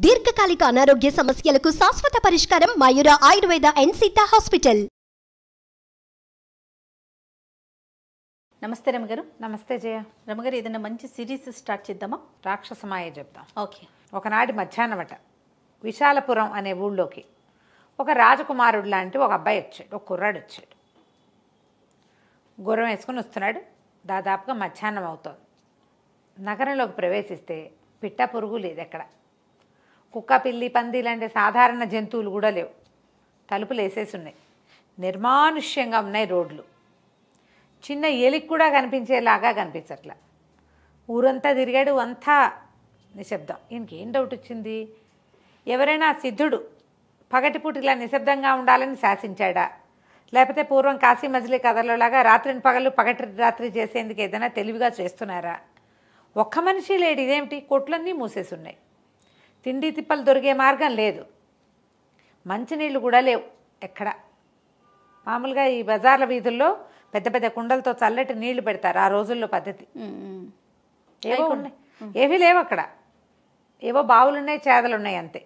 దీర్ఘకాలిక అనారోగ్య సమస్యలకు శాశ్వత పరిష్కారం మయూర ఆయుర్వేద అండ్ సిద్ధ హాస్పిటల్. నమస్తే రమగారు. నమస్తే జయ. రమగారు, ఏదైనా మంచి సిరీస్ స్టార్ట్ చేద్దామా? రాక్షసమాయ చెప్తాం. ఓకే. ఒకనాటి మధ్యాహ్నమట విశాలపురం అనే ఊళ్ళోకి ఒక రాజకుమారుడు లాంటి ఒక అబ్బాయి వచ్చాడు, ఒక కుర్రాడు వచ్చాడు. గుర్రం వేసుకుని వస్తున్నాడు. దాదాపుగా మధ్యాహ్నం అవుతోంది. నగరంలోకి ప్రవేశిస్తే పిట్ట పురుగు లేదు ఎక్కడ. కుక్క, పిల్లి, పంది లాంటి సాధారణ జంతువులు కూడా లేవు. తలుపులు వేసేసి ఉన్నాయి. నిర్మానుష్యంగా ఉన్నాయి రోడ్లు. చిన్న ఎలికి కూడా కనిపించేలాగా కనిపించట్లా. ఊరంతా తిరిగాడు, అంతా నిశ్శబ్దం. ఈయనకి ఏం డౌట్ వచ్చింది? ఎవరైనా సిద్ధుడు పగటిపూట ఇలా నిశ్శబ్దంగా ఉండాలని శాసించాడా? లేకపోతే పూర్వం కాశీ మజిలీ కథలోలాగా రాత్రిని పగలు పగటి రాత్రి చేసేందుకు ఏదైనా తెలివిగా చేస్తున్నారా? ఒక్క మనిషి లేడు. ఇదేమిటి? కొట్లన్నీ మూసేసి ఉన్నాయి. తిండి తిప్పలు దొరికే మార్గం లేదు. మంచినీళ్ళు కూడా లేవు ఎక్కడ. మామూలుగా ఈ బజార్ల వీధుల్లో పెద్ద పెద్ద కుండలతో చల్లటి నీళ్లు పెడతారు, ఆ రోజుల్లో పద్ధతి. ఏవో ఉన్నాయి, ఏవీ లేవు అక్కడ. ఏవో బావులున్నాయి, చేదలున్నాయి, అంతే.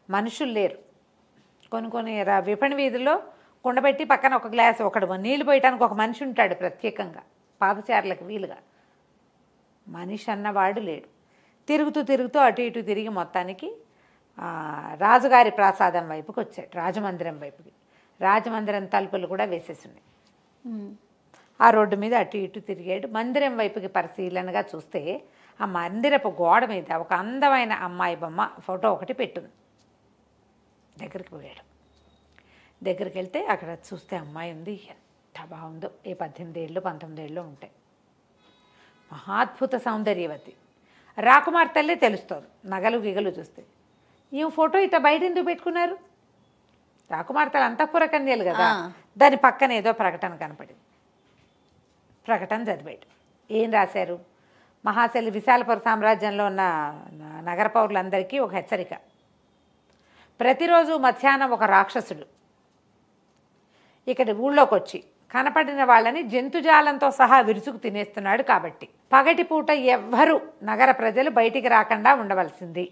మనుషులు లేరు. కొన్ని విపణి వీధుల్లో కుండబెట్టి పక్కన ఒక గ్లాసు ఒకడు నీళ్లు పోయటానికి ఒక మనిషి ఉంటాడు ప్రత్యేకంగా, పాదచారులకు వీలుగా. మనిషి అన్నవాడు లేడు. తిరుగుతూ అటు ఇటు తిరిగి మొత్తానికి రాజుగారి ప్రాసాదం వైపుకి వచ్చాడు, రాజమందిరం వైపుకి. రాజమందిరం తలుపులు కూడా వేసేసి ఉన్నాయి. ఆ రోడ్డు మీద అటు ఇటు తిరిగాడు. మందిరం వైపుకి పరిశీలనగా చూస్తే ఆ మందిరపు గోడ మీద ఒక అందమైన అమ్మాయి బొమ్మ ఫోటో ఒకటి పెట్టుంది. దగ్గరికి పోయాడు. దగ్గరికి వెళ్తే అక్కడ చూస్తే అమ్మాయి ఉంది. ఎంత బాగుందో! ఏ 18 ఏళ్ళు 19 ఏళ్ళు ఉంటాయి. మహాద్భుత సౌందర్యవతి. రాకుమార్తెల్లే తెలుస్తోంది నగలు గిగలు చూస్తే. ఈ ఫోటో ఇట్లా బయట ఎందుకు పెట్టుకున్నారు? రాకుమార్తెలు అంతఃపుర కన్యలు కదా. దాని పక్కన ఏదో ప్రకటన కనపడింది. ప్రకటన చదివాడు. ఏం రాశారు? మహాశైలి విశాలపుర సామ్రాజ్యంలో ఉన్న నగర పౌరులందరికీ ఒక హెచ్చరిక. ప్రతిరోజు మధ్యాహ్నం ఒక రాక్షసుడు ఇక్కడ ఊళ్ళోకి వచ్చి కనపడిన వాళ్ళని జంతుజాలంతో సహా విరుచుకు తినేస్తున్నాడు. కాబట్టి పగటిపూట ఎవ్వరూ నగర ప్రజలు బయటికి రాకుండా ఉండవలసింది.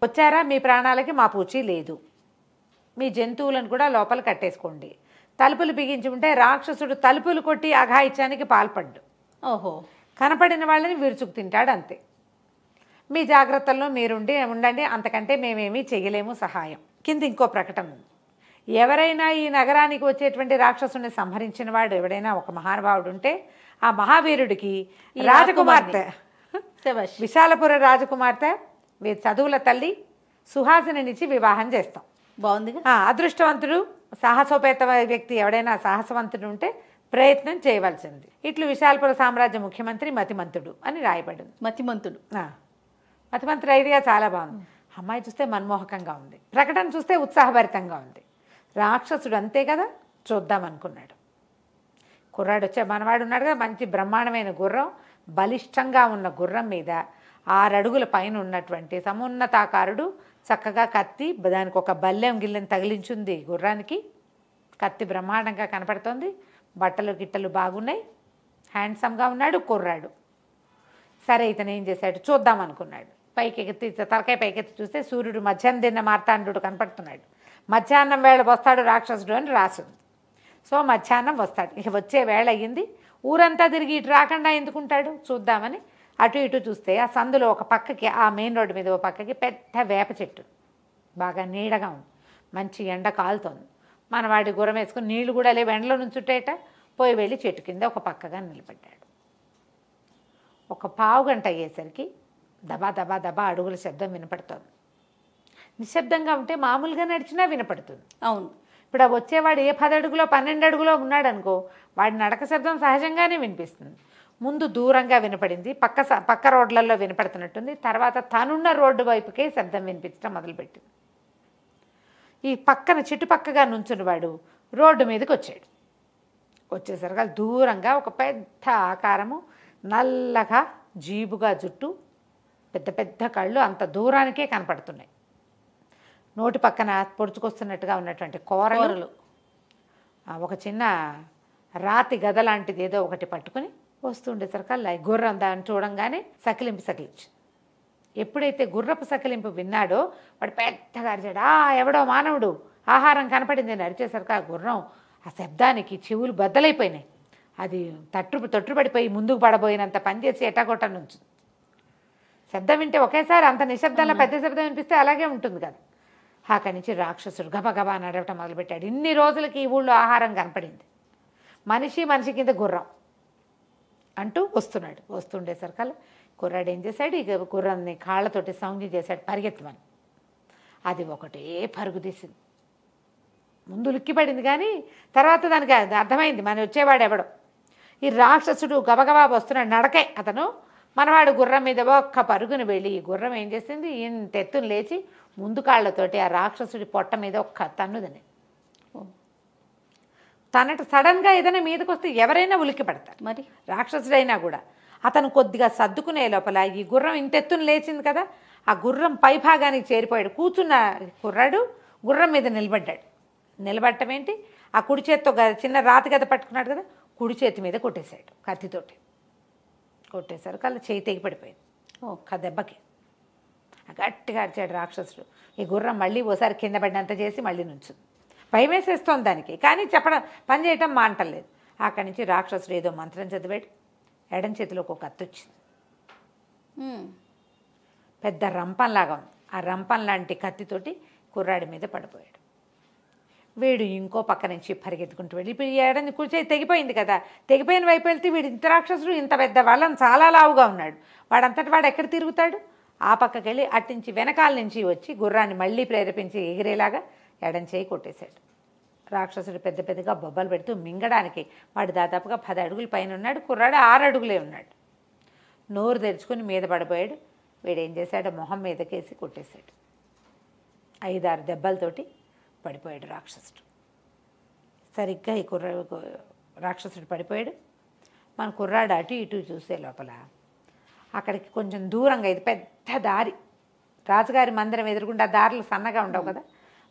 వచ్చారా మీ ప్రాణాలకి మా పూచి లేదు. మీ జంతువులను కూడా లోపల కట్టేసుకోండి. తలుపులు బిగించి ఉంటే రాక్షసుడు తలుపులు కొట్టి అఘాయిత్యానికి పాల్పడ్డు. ఓహో. కనపడిన వాళ్ళని విరుచుకు తింటాడు, అంతే. మీ జాగ్రత్తల్లో మీరుండి ఉండండి, అంతకంటే మేమేమీ చేయలేము సహాయం. కింద ఇంకో ప్రకటన ఉంది. ఎవరైనా ఈ నగరానికి వచ్చేటువంటి రాక్షసుని సంహరించిన వాడు ఎవడైనా ఒక మహానుభావుడు ఉంటే ఆ మహావీరుడికి రాజకుమార్తె, విశాలపుర రాజకుమార్తె, చదువుల తల్లి సుహాసినినిచ్చి వివాహం చేస్తాం. బాగుందిగా. అదృష్టవంతుడు సాహసోపేత వ్యక్తి ఎవడైనా సాహసవంతుడు ఉంటే ప్రయత్నం చేయవలసింది. ఇట్లు విశాలపుర సామ్రాజ్య ముఖ్యమంత్రి మతిమంతుడు అని రాయబడింది. మతిమంతుడు. మతిమంతుడు ఐడియా చాలా బాగుంది. అమ్మాయి చూస్తే మన్మోహకంగా ఉంది. ప్రకటన చూస్తే ఉత్సాహభరితంగా ఉంది. రాక్షసుడు అంతే కదా, చూద్దామనుకున్నాడు. కుర్రాడు వచ్చే మనవాడు ఉన్నాడు కదా, మంచి బ్రహ్మాండమైన గుర్రం, బలిష్టంగా ఉన్న గుర్రం మీద 6 అడుగుల పైన ఉన్నటువంటి సమున్నతాకారుడు. చక్కగా కత్తి, దానికి ఒక బల్లెం గిల్లెం తగిలించుంది గుర్రానికి. కత్తి బ్రహ్మాండంగా కనపడుతోంది. బట్టలు గిట్టలు బాగున్నాయి. హ్యాండ్సమ్గా ఉన్నాడు కుర్రాడు. సరే, ఇతను ఏం చేశాడు చూద్దాం అనుకున్నాడు. పైకెత్తి తలకాయ పైకెత్తి చూస్తే సూర్యుడు మధ్యాహ్నం తిన్న మార్తాండు కనపడుతున్నాడు. మధ్యాహ్నం వేళ వస్తాడు రాక్షసుడు అని రాసింది. సో మధ్యాహ్నం వస్తాడు. ఇక వచ్చే వేళ అయ్యింది. ఊరంతా తిరిగి ఇటు రాకుండా ఎందుకుంటాడు చూద్దామని అటు ఇటు చూస్తే ఆ సందులో ఒక పక్కకి, ఆ మెయిన్ రోడ్డు మీద ఒక పక్కకి పెద్ద వేప చెట్టు, బాగా నీడగా ఉంది. మంచి ఎండ కాలుతోంది. మనవాడి గుర్రం వేసుకుని నీళ్లు కూడా లేవు, ఎండలో నుంచుంటేట పోయి వెళ్ళి చెట్టు కింద ఒక పక్కగా నిలబడ్డాడు. ఒక పావుగంట అయ్యేసరికి దబా దబా దబా అడుగుల శబ్దం వినపడుతోంది. నిశ్శబ్దంగా ఉంటే మామూలుగా నడిచినా వినపడుతుంది. అవును. ఇప్పుడు వచ్చేవాడు ఏ 10 అడుగులో 12 అడుగులో ఉన్నాడు అనుకో, వాడి నడక శబ్దం సహజంగానే వినిపిస్తుంది. ముందు దూరంగా వినపడింది, పక్క రోడ్లలో వినపడుతున్నట్టుంది. తర్వాత తనున్న రోడ్డు వైపుకే శబ్దం వినిపించడం మొదలుపెట్టింది. ఈ పక్కన చుట్టుపక్కగా నుంచున్నవాడు రోడ్డు మీదకి వచ్చాడు. వచ్చేసరికి దూరంగా ఒక పెద్ద ఆకారము, నల్లగా జీబుగా జుట్టు, పెద్ద పెద్ద కళ్ళు అంత దూరానికే కనపడుతున్నాయి. నోటి పక్కన పొడుచుకొస్తున్నట్టుగా ఉన్నటువంటి కూరలు, ఒక చిన్న రాతి గద లాంటిది ఏదో ఒకటి పట్టుకుని వస్తుండేసరికి గుర్రం దాన్ని చూడంగానే సకిలించి ఎప్పుడైతే గుర్రపు సకిలింపు విన్నాడో వాడు పెద్దగా అరిచాడు, ఎవడో మానవుడు, ఆహారం కనపడింది అని అరిచేసరికి ఆ గుర్రం ఆ శబ్దానికి చెవులు బద్దలైపోయినాయి. అది తొట్టుపడిపోయి ముందుకు పడబోయినంత పనిచేసి ఎటాకొట్ట నుంచి శబ్దం వింటే ఒకేసారి అంత నిశ్శబ్దంలో పెద్ద శబ్దం వినిపిస్తే అలాగే ఉంటుంది కదా. అక్కడి నుంచి రాక్షసుడు గబగబా నడవటం మొదలుపెట్టాడు. ఇన్ని రోజులకి ఈ ఊళ్ళో ఆహారం కనపడింది, మనిషి కింద గుర్రం అంటూ వస్తున్నాడు. వస్తుండేసరికల్లా కుర్రాడు ఏం చేశాడు, ఇక గుర్రాన్ని కాళ్ళతోటి సౌంజ్యం చేశాడు, పరిగెత్తమని. అది ఒకటే పరుగు తీసింది. ముందు లిక్కిపడింది కానీ తర్వాత దానికి అర్థమైంది మన వచ్చేవాడు ఎవడో. ఈ రాక్షసుడు గబగబా వస్తున్నాడు, నడకే అతను. మనవాడు గుర్రం మీద ఒక్క పరుగును వెళ్ళి ఈ గుర్రం ఏం చేసింది, ఇంత ఎత్తును లేచి ముందు కాళ్ళతోటి ఆ రాక్షసుడి పొట్ట మీద ఒక్క తన్నుదని. తనట సడన్గా ఏదైనా మీదకి వస్తే ఎవరైనా ఉలిక్కి పడతారు, మరి రాక్షసుడైనా కూడా. అతను కొద్దిగా సర్దుకునే లోపల ఈ గుర్రం ఇంత ఎత్తున లేచింది కదా, ఆ గుర్రం పైభాగానికి చేరిపోయాడు. కూర్చున్న కుర్రాడు గుర్రం మీద నిలబడ్డాడు. నిలబడటం ఏంటి, ఆ కుడి చేతితో చిన్న రాతి గద పట్టుకున్నాడు కదా, కుడి చేతి మీద కొట్టేశాడు కత్తితోటి. కొట్టేశారు కల్లా చేయి తెగి పడిపోయింది ఒక్క దెబ్బకి. గట్టిగా అరిచాడు రాక్షసుడు. ఈ గుర్రం మళ్ళీ ఓసారి కింద పడినంత చేసి మళ్ళీ నుంచుంది. భయం వేసేస్తోంది దానికి, కానీ పని చేయటం మాంటలేదు. అక్కడి నుంచి రాక్షసుడు ఏదో మంత్రం చదివాడు. ఎడం చేతిలోకి ఒక కత్తి వచ్చింది, పెద్ద రంపంలాగా ఉంది. ఆ రంపం లాంటి కత్తితోటి కుర్రాడి మీద పడిపోయాడు. వీడు ఇంకో పక్క నుంచి పరిగెత్తుకుంటూ వెళ్ళి ఇప్పుడు ఎడని కూర్చొని తెగిపోయింది కదా, తెగిపోయిన వైపు వెళ్తే వీడు ఇంత రాక్షసుడు ఇంత పెద్ద వాళ్ళని చాలా లావుగా ఉన్నాడు. వాడంతటి వాడు ఎక్కడ తిరుగుతాడు, ఆ పక్కకి వెళ్ళి అట్టించి వెనకాల నుంచి వచ్చి గుర్రాన్ని మళ్ళీ ప్రేరేపించి ఎగిరేలాగా ఎడం చేయి కొట్టేశాడు. రాక్షసుడు పెద్ద పెద్దగా బొబ్బలు పెడుతూ మింగడానికి వాడు దాదాపుగా 10 అడుగుల పైన ఉన్నాడు, కుర్రాడు 6 అడుగులే ఉన్నాడు. నోరు తెరుచుకుని మీద పడిపోయాడు. వీడేం చేశాడు, మొహం మీదకేసి కొట్టేశాడు. 5-6 దెబ్బలతోటి పడిపోయాడు రాక్షసుడు. సరిగ్గా ఈ రాక్షసుడు పడిపోయాడు. మన కుర్రాడు అటు ఇటు చూసే లోపల అక్కడికి కొంచెం దూరంగా, ఇది పెద్ద దారి, రాజుగారి మందిరం ఎదురుగుండా దారులు సన్నగా ఉండవు కదా,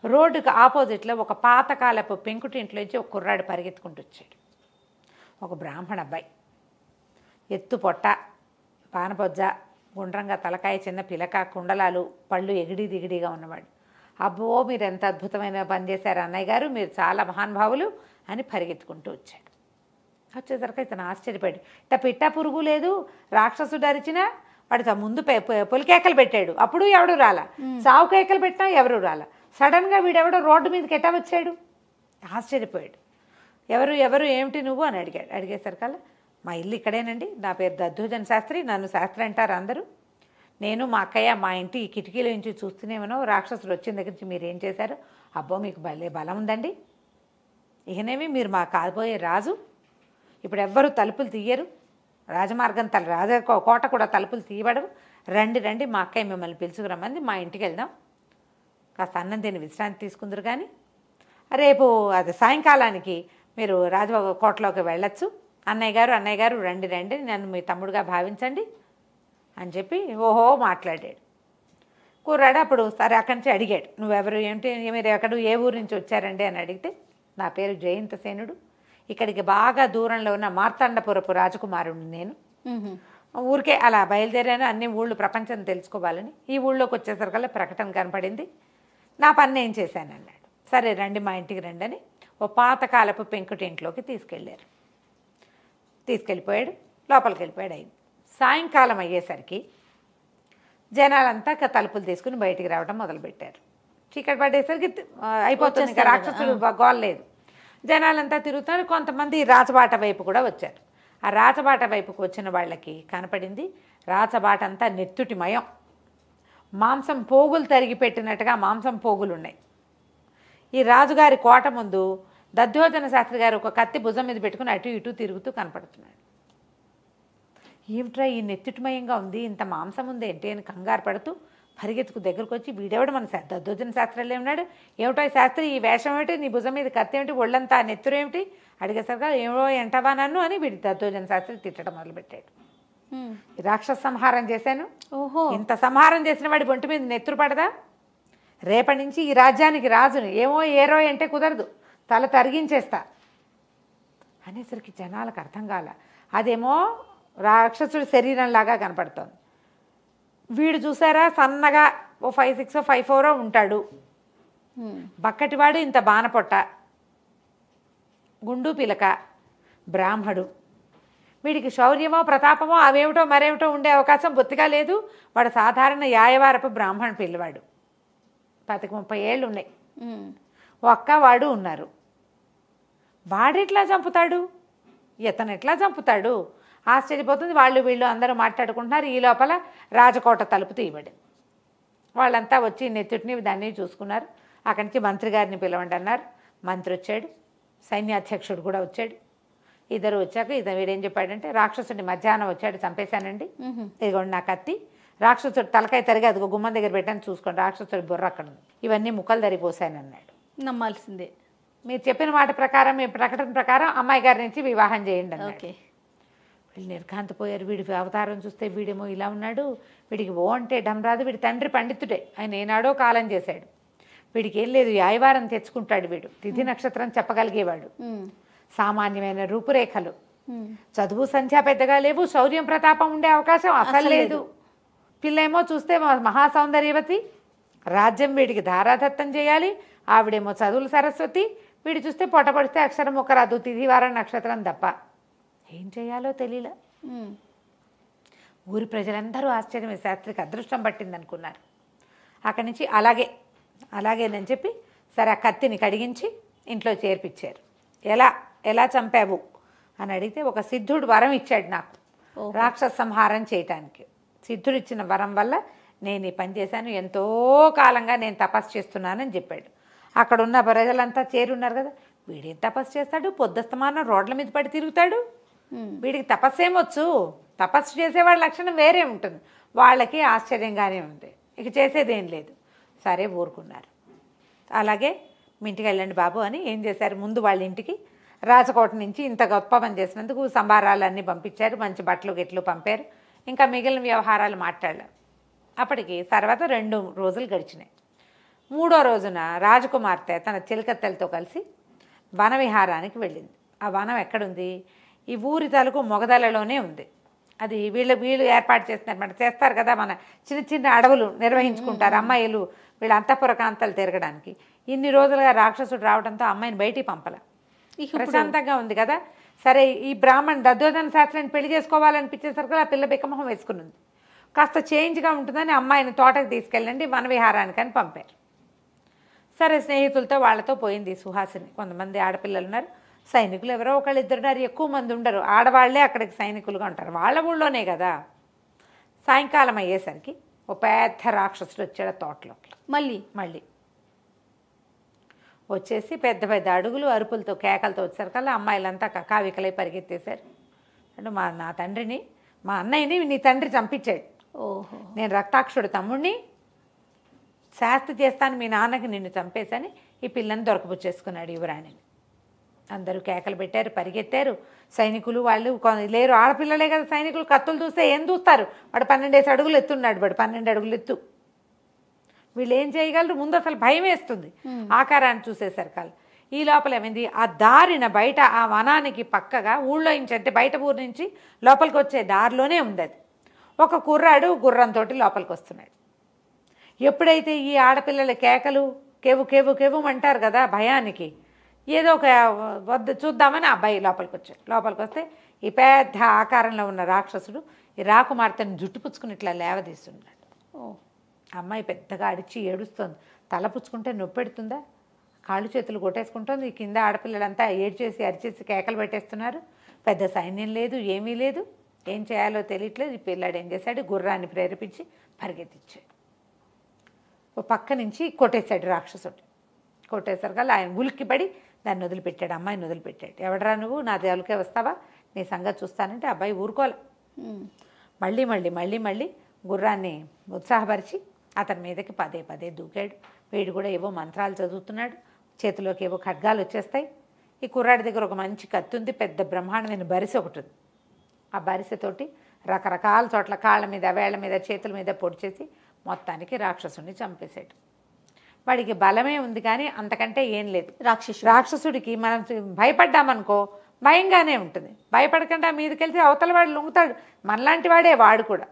రోడ్డుకి ఆపోజిట్లో ఒక పాతకాలపు పెంకుటింట్లోంచి ఒక కుర్రాడు పరిగెత్తుకుంటూ వచ్చాడు. ఒక బ్రాహ్మణ అబ్బాయి, ఎత్తు పొట్ట, పానపొజ్జ, గుండ్రంగా తలకాయ, చిన్న పిలక, కుండలాలు, పళ్ళు ఎగిడి దిగిడిగా ఉన్నవాడు. అబ్బో మీరు ఎంత అద్భుతమైన పని చేశారు అన్నయ్య గారు, మీరు చాలా మహానుభావులు అని పరిగెత్తుకుంటూ వచ్చాడు. వచ్చేసరికి ఇతను ఆశ్చర్యపడి, పిట్ట పురుగు లేదు, రాక్షసుడు అరిచినా వాడితో ముందు పొలికేకలు పెట్టాడు, అప్పుడు ఎవడు రాలా, సావు కేకలు పెట్టినా ఎవరు రాలా, సడన్గా వీడెవడో రోడ్డు మీదకి ఎట్టా వచ్చాడు. ఆశ్చర్యపోయాడు. ఎవరు ఏమిటి నువ్వు అని అడిగాడు. అడిగేసరికల్లా మా ఇల్లు ఇక్కడేనండి, నా పేరు దద్దోజన శాస్త్రి, నన్ను శాస్త్రి అంటారు అందరూ. నేను మా అక్కయ్య మా ఇంటి కిటికీల నుంచి చూస్తూనేమో రాక్షసుడు వచ్చిన దగ్గర నుంచి మీరు ఏం చేశారు, అబ్బో మీకు భలే బలం ఉందండి, ఇకనేమి మీరు మా కాబోయే రాజు, ఇప్పుడు ఎవ్వరూ తలుపులు తీయరు, రాజమార్గం కోట కూడా తలుపులు తీయబడవు, రండి మా అక్కయ్య మిమ్మల్ని పిలుచుకురమ్మంది, మా ఇంటికి వెళ్దాం, కాస్త అన్నం తిని విశ్రాంతి తీసుకుందరు, కానీ రేపు అది సాయంకాలానికి మీరు కోటలోకి వెళ్ళొచ్చు, అన్నయ్య గారు రండి నన్ను మీ తమ్ముడుగా భావించండి అని చెప్పి ఓహో మాట్లాడాడు. కుర్రాడు అప్పుడు సరే అక్కడి నుంచి అడిగాడు, నువ్వెవరు ఏమిటి, మీరు ఎక్కడ ఏ ఊరు నుంచి వచ్చారండి అని అడిగితే, నా పేరు జయంతసేనుడు, ఇక్కడికి బాగా దూరంలో ఉన్న మార్తాండపురపు రాజకుమారుడు నేను, ఊరికే అలా బయలుదేరాను, అన్ని ఊళ్ళు ప్రపంచం తెలుసుకోవాలని. ఈ ఊళ్ళోకి వచ్చేసరికల్లా ప్రకటన కనపడింది, నా పని నేను చేశాను అన్నాడు. సరే రండి మా ఇంటికి రండి అని ఓ పాతకాలపు పెంకుటింట్లోకి తీసుకెళ్ళిపోయాడు. లోపలికి వెళ్ళిపోయాడు. అయింది సాయంకాలం అయ్యేసరికి జనాలంతా తలుపులు తీసుకుని బయటికి రావడం మొదలుపెట్టారు. చీకటి పడేసరికి అయిపోతుంది, ఇంకా రాక్షసుడు గోల్లేదు. జనాలంతా తిరుగుతున్నారు. కొంతమంది రాచబాట వైపు కూడా వచ్చారు. ఆ రాచబాట వైపుకు వచ్చిన వాళ్ళకి కనపడింది రాచబాట అంతా నెత్తుటిమయం, మాంసం పోగులు తరిగి పెట్టినట్టుగా మాంసం పోగులు ఉన్నాయి. ఈ రాజుగారి కోట ముందు దద్దోజన శాస్త్రి గారు ఒక కత్తి భుజం మీద పెట్టుకుని అటు ఇటు తిరుగుతూ కనపడుతున్నాడు. ఏమిట్రా ఈ నెత్తుటిమయంగా ఉంది, ఇంత మాంసం ఉంది ఏంటి అని కంగారు పడుతూ పరిగెత్తుకు దగ్గరకు వచ్చి, వీడెవడు మన దద్దోజన శాస్త్రాలు ఉన్నాడు, ఏమిటో శాస్త్రి ఈ వేషం ఏమిటి, నీ భుజం మీద కత్తి ఏమిటి, ఒళ్ళంతా నెత్తురు ఏమిటి అడిగేసరిగా ఏమో ఎంటవా నన్ను అని వీడి దద్దోజన శాస్త్రి తిట్టడం మొదలుపెట్టాడు. రాక్షస సంహారం చేశాను, ఓహో ఇంత సంహారం చేసిన వాడి ఒంటి మీద నెత్తురు పడదా, రేపటి నుంచి ఈ రాజ్యానికి రాజుని, ఏమో ఏరో అంటే కుదరదు, తల తరిగించేస్తా అనేసరికి జనాలకు అర్థం కాల. అదేమో రాక్షసుడి శరీరంలాగా కనపడుతోంది. వీడు చూసారా సన్నగా ఓ 5'6" 5'4" ఉంటాడు. బక్కటివాడు ఇంత బాణపొట్ట, గుండు పిలక, బ్రాహ్మడు. వీడికి శౌర్యమో ప్రతాపమో అవేమిటో మరేమిటో ఉండే అవకాశం బొత్తిగా లేదు. వాడు సాధారణ యాయవారపు బ్రాహ్మణ పిల్లవాడు. 30 ఏళ్ళు ఉన్నాయి. ఒక్క వాడు ఉన్నారు. వాడెట్లా చంపుతాడు, ఇతను ఎట్లా చంపుతాడు ఆశ్చర్యపోతుంది. వాళ్ళు వీళ్ళు అందరూ మాట్లాడుకుంటున్నారు. ఈ లోపల రాజకోట తలుపు తీయబడింది. వాళ్ళంతా వచ్చి నెత్తుటిని దాన్ని చూసుకున్నారు. అక్కడి నుంచి మంత్రి గారిని పిలవండి అన్నారు. మంత్రి వచ్చాడు, సైన్యాధ్యక్షుడు కూడా వచ్చాడు. ఇద్దరు వచ్చాక వీడేం చెప్పాడంటే, రాక్షసుడి మధ్యాహ్నం వచ్చాడు, చంపేశానండి, ఇదిగోండి నా కత్తి. రాక్షసుడు తలకాయ తరిగి అదిగో గుమ్మం దగ్గర పెట్టాను చూసుకోండి, రాక్షసుడి బుర్ర అక్కడ ఉంది, ఇవన్నీ ముక్కలు తరిగిపోసాను అన్నాడు. నమ్మాల్సిందే. మీరు చెప్పిన మాట ప్రకారం, మీ ప్రకటన ప్రకారం అమ్మాయి గారి నుంచి వివాహం చేయండి అన్నాడు. వీళ్ళు నిర్ఘాంతపోయారు. వీడి అవతారం చూస్తే వీడేమో ఇలా ఉన్నాడు, వీడికి ఓ అంటే డమ్ రాదు. వీడి తండ్రి పండితుడే, ఆయన ఏనాడో కాలం చేశాడు. వీడికి ఏం లేదు, యాయవారం తెచ్చుకుంటాడు. వీడు తిథి నక్షత్రం చెప్పగలిగేవాడు. సామాన్యమైన రూపురేఖలు, చదువు సంఖ్య పెద్దగా లేవు, శౌర్యం ప్రతాపం ఉండే అవకాశం అసలు లేదు. పిల్ల ఏమో చూస్తే మహాసౌందర్యవతి, రాజ్యం వీడికి ధారాదత్తం చేయాలి. ఆవిడేమో చదువులు సరస్వతి, వీడు చూస్తే పొట్టపడిస్తే అక్షరం ఒక రాదు, తిథి వారం నక్షత్రం తప్ప. ఏం చేయాలో తెలియలే. ఊరి ప్రజలందరూ ఆశ్చర్యమే, శాస్త్రికి అదృష్టం పట్టింది అనుకున్నారు. అక్కడి నుంచి అలాగేనని చెప్పి సరే ఆ కత్తిని కడిగించి ఇంట్లో చేర్పించారు. ఎలా చంపావు అని అడిగితే, ఒక సిద్ధుడు వరం ఇచ్చాడు నాకు రాక్షస సంహారం చేయటానికి. సిద్ధుడు ఇచ్చిన వరం వల్ల నేను ఈ పని చేశాను, ఎంతో కాలంగా నేను తపస్సు చేస్తున్నానని చెప్పాడు. అక్కడ ఉన్న ప్రజలంతా చేరున్నారు కదా, వీడేం తపస్సు చేస్తాడు, పొద్దుస్తమానం రోడ్ల మీద పడి తిరుగుతాడు, వీడికి తపస్సు ఏమొచ్చు, తపస్సు చేసేవాళ్ళ లక్షణం వేరే ఉంటుంది. వాళ్ళకి ఆశ్చర్యంగానే ఉంది, ఇక చేసేదేం లేదు. సరే ఊరుకున్నారు. అలాగే మీ ఇంటికి వెళ్ళండి బాబు అని ఏం చేశారు, ముందు వాళ్ళ ఇంటికి రాజకోట నుంచి ఇంత గొప్ప పని చేసినందుకు సంబారాలన్నీ పంపించారు, మంచి బట్టలు గిట్లు పంపారు. ఇంకా మిగిలిన వ్యవహారాలు మాట్లాడారు. అప్పటికి తర్వాత 2 రోజులు గడిచినాయి. 3వ రోజున రాజకుమార్తె తన చిలకత్తెలతో కలిసి వనవిహారానికి వెళ్ళింది. ఆ వనం ఎక్కడుంది, ఈ ఊరి తలకు మొగదలలోనే ఉంది. అది వీళ్ళు ఏర్పాటు చేస్తున్నారు, చేస్తారు కదా, మన చిన్న అడవులు నిర్వహించుకుంటారు అమ్మాయిలు వీళ్ళ అంతఃపురకాంతలు తిరగడానికి. ఇన్ని రోజులుగా రాక్షసుడు రావడంతో అమ్మాయిని బయటికి పంపల, ప్రశాంతంగా ఉంది కదా. సరే ఈ దద్దోజన శాస్త్రాన్ని పెళ్లి చేసుకోవాలనిపించేసరికి ఆ పిల్ల బిక్కమొహం వేసుకుని కాస్త చేంజ్గా ఉంటుందని అమ్మాయిని తోటకు తీసుకెళ్ళండి వనవిహారానికి అని పంపారు. సరే స్నేహితులతో వాళ్ళతో పోయింది సుహాసిని. కొంతమంది ఆడపిల్లలు ఉన్నారు, సైనికులు ఎవరో ఒకళ్ళు ఇద్దరున్నారు, ఎక్కువ మంది ఉండరు, ఆడవాళ్లే అక్కడికి సైనికులుగా ఉంటారు, వాళ్ళ ఊళ్ళోనే కదా. సాయంకాలం అయ్యేసరికి ఓ పెద్ద రాక్షసుడు వచ్చాడు తోటలోకి. మళ్ళీ వచ్చేసి పెద్ద అడుగులు అరుపులతో కేకలతో వచ్చేసరికల్లా అమ్మాయిలంతా కావికలై పరిగెత్తేశారు. అంటే నా తండ్రిని, మా అన్నయ్యని నీ తండ్రి చంపించాడు, నేను రక్తాక్షుడు తమ్ముడిని, శాస్తి చేస్తాను మీ నాన్నకి నిన్ను చంపేసని ఈ పిల్లని దొరకపుచ్చేసుకున్నాడు యువరాణిని. అందరూ కేకలు పెట్టారు, పరిగెత్తారు. సైనికులు వాళ్ళు లేరు, ఆడపిల్లలే కదా సైనికులు, కత్తులు చూస్తే ఏం చూస్తారు, వాడు 12 అడుగులు ఎత్తున్నాడు, వాడు 12 అడుగులు ఎత్తు. వీళ్ళు ఏం చేయగలరు, ముందు అసలు భయం వేస్తుంది ఆకారాన్ని చూసేసరికి. ఈ లోపల ఏమైంది, ఆ దారిన బయట ఆ వనానికి పక్కగా ఊళ్ళో నుంచి, అంటే బయట ఊరు నుంచి లోపలికి వచ్చే దారిలోనే ఉంది అది. ఒక కుర్రాడు గుర్రంతో లోపలికి వస్తున్నాడు. ఎప్పుడైతే ఈ ఆడపిల్లల కేకలు కేవు కేవు కేవు అంటారు కదా భయానికి, ఏదో ఒక వద్ద చూద్దామని అబ్బాయి లోపలికి వచ్చాడు. లోపలికి వస్తే ఈ పెద్ద ఆకారంలో ఉన్న రాక్షసుడు ఈ రాకుమార్తెను జుట్టు పుచ్చుకుని ఇట్లా లేవదీస్తున్నాడు. అమ్మాయి పెద్దగా అడిచి ఏడుస్తుంది, తల పుచ్చుకుంటే నొప్పి పెడుతుందా, కాళ్ళు చేతులు కొట్టేసుకుంటుంది. ఈ కింద ఆడపిల్లలంతా ఏడ్చేసి అరిచేసి కేకలు పెట్టేస్తున్నారు. పెద్ద సైన్యం లేదు, ఏమీ లేదు, ఏం చేయాలో తెలియట్లేదు. ఈ పిల్లాడు ఏం చేశాడు, గుర్రాన్ని ప్రేరేపించి పరిగెత్తించాడు. ఓ పక్క నుంచి కొట్టేశాడు రాక్షసుడు. కొట్టేసరికల్లా ఆయన ఉలిక్కిపడి దాన్ని వదిలిపెట్టాడు, అమ్మాయిని వదిలిపెట్టాడు. ఎవడరా నువ్వు, నా దేవులకే వస్తావా, నీ సంగతి చూస్తానంటే అబ్బాయి ఊరుకోలే. మళ్ళీ గుర్రాన్ని ఉత్సాహపరిచి అతని మీదకి పదే దూకాడు. వీడు కూడా ఏవో మంత్రాలు చదువుతున్నాడు, చేతిలోకి ఏవో ఖడ్గాలు వచ్చేస్తాయి. ఈ కుర్రాడి దగ్గర ఒక మంచి కత్తి ఉంది, పెద్ద బ్రహ్మాండమైన బరిసె ఒకటి ఉంది. ఆ బరిసెతోటి రకరకాల చోట్ల కాళ్ళ మీద, వేళ్ల మీద, చేతుల మీద పొడి చేసి మొత్తానికి రాక్షసుడిని చంపేశాడు. వాడికి బలమే ఉంది కానీ అంతకంటే ఏం లేదు. రాక్షసుడికి మనం భయపడ్డామనుకో భయంగానే ఉంటుంది, భయపడకుండా మీదకెళ్తే అవతల వాడు లొంగుతాడు, మనలాంటి వాడే వాడు కూడా.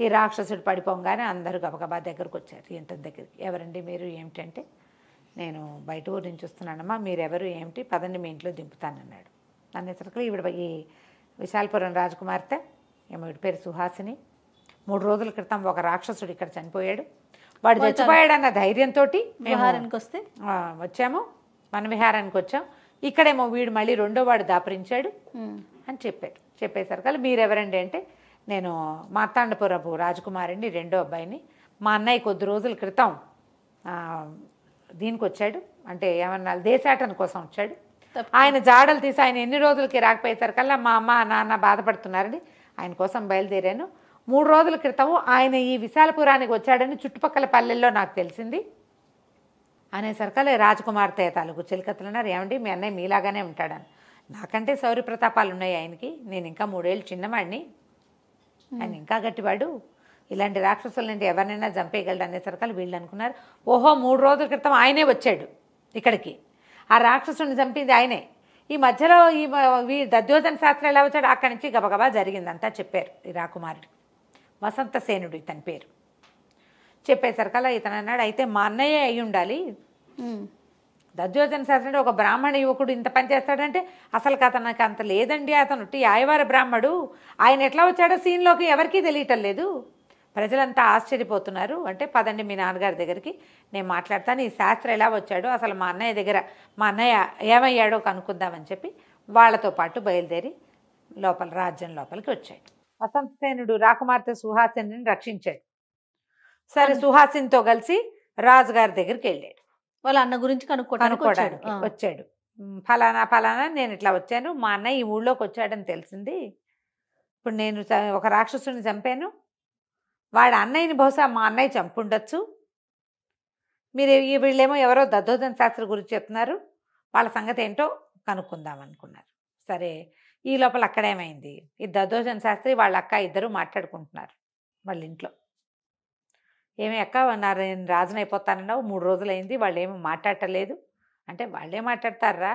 ఈ రాక్షసుడు పడిపోగానే అందరూ గబగబా దగ్గరకు వచ్చారు ఈయన దగ్గరికి. ఎవరండి మీరు, ఏమిటంటే నేను బయట ఊరు నుంచి వస్తున్నానమ్మా, మీరెవరు ఏమిటి, పదండి మీ ఇంట్లో దింపుతానన్నాడు. అనేసరికి ఈవిడ ఈ విశాలపురం రాజకుమార్తె, ఈవిడ పేరు సుహాసిని. 3 రోజుల క్రితం ఒక రాక్షసుడు ఇక్కడ చనిపోయాడు, వాడు చచ్చిపోయాడన్న ధైర్యంతో విహారానికి వస్తే వచ్చాము, మన విహారానికి వచ్చాం. ఇక్కడేమో వీడు మళ్ళీ 2వ వాడు దాపరించాడు అని చెప్పారు. చెప్పేసరికి మీరెవరండి అంటే, నేను మార్తాండపురపు రాజకుమారిని, 2వ అబ్బాయిని. మా అన్నయ్య కొద్ది రోజుల క్రితం దీనికి వచ్చాడు, అంటే ఏమన్నా దేశాటన కోసం వచ్చాడు. ఆయన జాడలు తీసి ఆయన ఎన్ని రోజులకి రాకపోయేసరికల్లా మా అమ్మ నాన్న బాధపడుతున్నారని ఆయన కోసం బయలుదేరాను. 3 రోజుల క్రితం ఆయన ఈ విశాలపురానికి వచ్చాడని చుట్టుపక్కల పల్లెల్లో నాకు తెలిసింది అనేసరికల్లా రాజకుమార్తె తాలూకు చిలకత్తలు అన్నారు, ఏమండి మీ అన్నయ్య మీలాగానే ఉంటాడని. నాకంటే శౌర్య ప్రతాపాలు ఉన్నాయి ఆయనకి, నేను ఇంకా 3 ఏళ్ళు చిన్నవాడిని, ఆయన ఇంకా గట్టివాడు, ఇలాంటి రాక్షసులంటే ఎవరినైనా చంపేయగలడు అనేసరికల్లా వీళ్ళు అనుకున్నారు, ఓహో 3 రోజుల క్రితం ఆయనే వచ్చాడు ఇక్కడికి, ఆ రాక్షసుని చంపింది ఆయనే. ఈ మధ్యలో ఈ దద్యోధన శాస్త్రం ఎలా వచ్చాడు, అక్కడి నుంచి గబగబా జరిగిందంతా చెప్పారు ఈ రాకుమారుడు. వసంతసేనుడు ఇతని పేరు. చెప్పేసరికల్లా ఇతను అన్నాడు, అయితే మా అన్నయ్య అయి ఉండాలి, దద్యోధన శాస్త్రం ఒక బ్రాహ్మణ యువకుడు ఇంత పని చేస్తాడంటే అసలు అతనికి అంత లేదండి, అతను ఆయవార బ్రాహ్మడు, ఆయన ఎట్లా వచ్చాడో సీన్లోకి ఎవరికీ తెలియటం లేదు, ప్రజలంతా ఆశ్చర్యపోతున్నారు. అంటే పదండి మీ నాన్నగారి దగ్గరికి, నేను మాట్లాడతాను, ఈ శాస్త్రం ఎలా వచ్చాడో అసలు మా అన్నయ్య దగ్గర మా అన్నయ్య ఏమయ్యాడో కనుక్కుందామని చెప్పి వాళ్ళతో పాటు బయలుదేరి రాజ్యం లోపలికి వచ్చాడు. వసంతసేనుడు రాకుమార్తె సుహాసిని రక్షించాడు. సరే సుహాసినితో కలిసి రాజుగారి దగ్గరికి వెళ్ళాడు, వాళ్ళ అన్న గురించి కనుక్కోవడానికి వచ్చాడు. ఫలానా ఫలానా నేను ఇట్లా వచ్చాను, మా అన్నయ్య ఈ ఊళ్ళోకి వచ్చాడని తెలిసింది, ఇప్పుడు నేను ఒక రాక్షసుని చంపాను, వాడు అన్నయ్యని బహుశా మా అన్నయ్య చంపుండొచ్చు, మీరు వీళ్ళేమో ఎవరో దద్దోజన శాస్త్రి గురించి చెప్తున్నారు, వాళ్ళ సంగతి ఏంటో కనుక్కుందాం అనుకున్నారు. సరే ఈ లోపల అక్కడేమైంది, ఈ దద్దోజన శాస్త్రి వాళ్ళ అక్క ఇద్దరు మాట్లాడుకుంటున్నారు వాళ్ళ ఇంట్లో. ఏమి అక్క నేను రాజుని అయిపోతానన్నావు, 3 రోజులైంది, వాళ్ళు ఏమి మాట్లాడటలేదు అంటే, వాళ్ళే మాట్లాడతారా,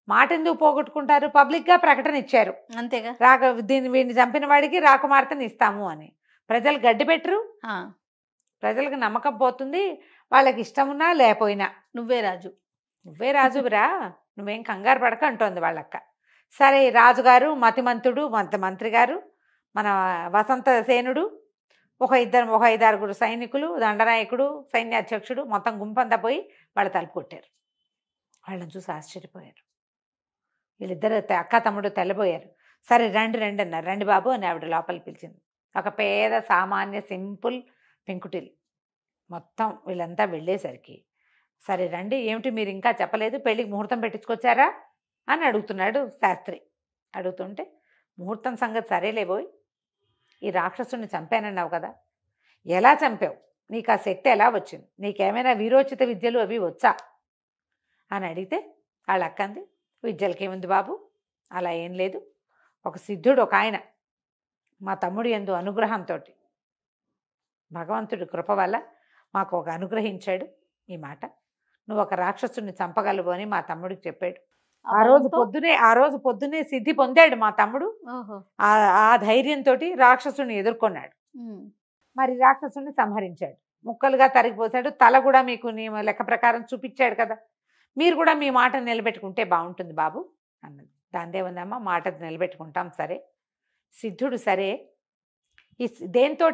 మాట ఎందుకు పోగొట్టుకుంటారు, పబ్లిక్గా ప్రకటన ఇచ్చారు అంతేగా, వీడిని చంపిన వాడికి రాకుమార్తెని ఇస్తాము అని. ప్రజలు గడ్డి పెట్టరు, ప్రజలకు నమ్మకం పోతుంది, వాళ్ళకి ఇష్టమున్నా లేకపోయినా నువ్వే రాజురా, నువ్వేం కంగారు పడక అంటోంది వాళ్ళక్క. సరే రాజుగారు మతిమంతుడు, మంత్రి గారు, మన వసంతసేనుడు, ఒక 5-6 సైనికులు, దండనాయకుడు, సైన్యాధ్యక్షుడు, మొత్తం గుంపంతా పోయి వాళ్ళ తలుపు కొట్టారు. వాళ్ళని చూసి ఆశ్చర్యపోయారు. వీళ్ళిద్దరు అక్క తమ్ముడు తెల్లబోయారు. సరే రండి రండి అన్నారు. రండి బాబు అని ఆవిడ లోపలికి పిలిచింది. ఒక పేద సామాన్య సింపుల్ పెంకుటిల్. మొత్తం వీళ్ళంతా వెళ్ళేసరికి, సరే రండి, ఏమిటి మీరు ఇంకా చెప్పలేదు, పెళ్ళికి ముహూర్తం పెట్టించుకొచ్చారా అని అడుగుతున్నాడు శాస్త్రి. అడుగుతుంటే, ముహూర్తం సంగతి సరేలేబోయ్, ఈ రాక్షసుని చంపానన్నావు కదా, ఎలా చంపావు, నీకు ఆ శక్తి ఎలా వచ్చింది, నీకేమైనా వీరోచిత విద్యలు అవి వచ్చా అని అడిగితే వాళ్ళ అక్కంది, విద్యలకేముంది బాబు, అలా ఏం లేదు, ఒక సిద్ధుడు ఒక ఆయన మా తమ్ముడు యందు అనుగ్రహంతో, భగవంతుడి కృప వల్ల మాకు ఒక అనుగ్రహించాడు ఈ మాట, నువ్వు ఒక రాక్షసుని చంపగలవు అని మా తమ్ముడికి చెప్పాడు. ఆ రోజు పొద్దునే సిద్ధి పొందాడు మా తమ్ముడు. ఆ ధైర్యంతో రాక్షసుని ఎదుర్కొన్నాడు. మరి రాక్షసుని సంహరించాడు, ముక్కలుగా తరిగిపోసాడు, తల కూడా మీకు నీ లెక్క ప్రకారం చూపించాడు కదా, మీరు కూడా మీ మాట నిలబెట్టుకుంటే బాగుంటుంది బాబు అన్నది. దాందేముందమ్మా, మాట నిలబెట్టుకుంటాం. సరే సిద్ధుడు, సరే ఈ దేంతో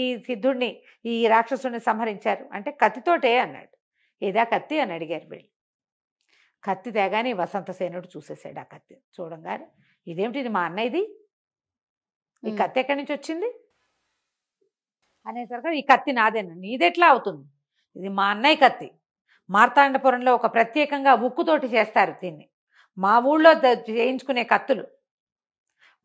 ఈ సిద్ధుడిని ఈ రాక్షసుని సంహరించారు అంటే, కత్తితోటే అన్నాడు. ఏదా కత్తి అని అడిగారు వీళ్ళు. కత్తి తేగానే వసంతసేనుడు చూసేసాడు. ఆ కత్తి చూడంగానే, ఇదేమిటి, ఇది మా అన్నయ్యది, ఈ కత్తి ఎక్కడి నుంచి వచ్చింది అనేసరికి, ఈ కత్తి నాదేనా, నీదెట్లా అవుతుంది, ఇది మా అన్నయ్య కత్తి, మార్తాండపురంలో ఒక ప్రత్యేకంగా ఉక్కుతోటి చేస్తారు దీన్ని, మా ఊళ్ళో చేయించుకునే కత్తులు,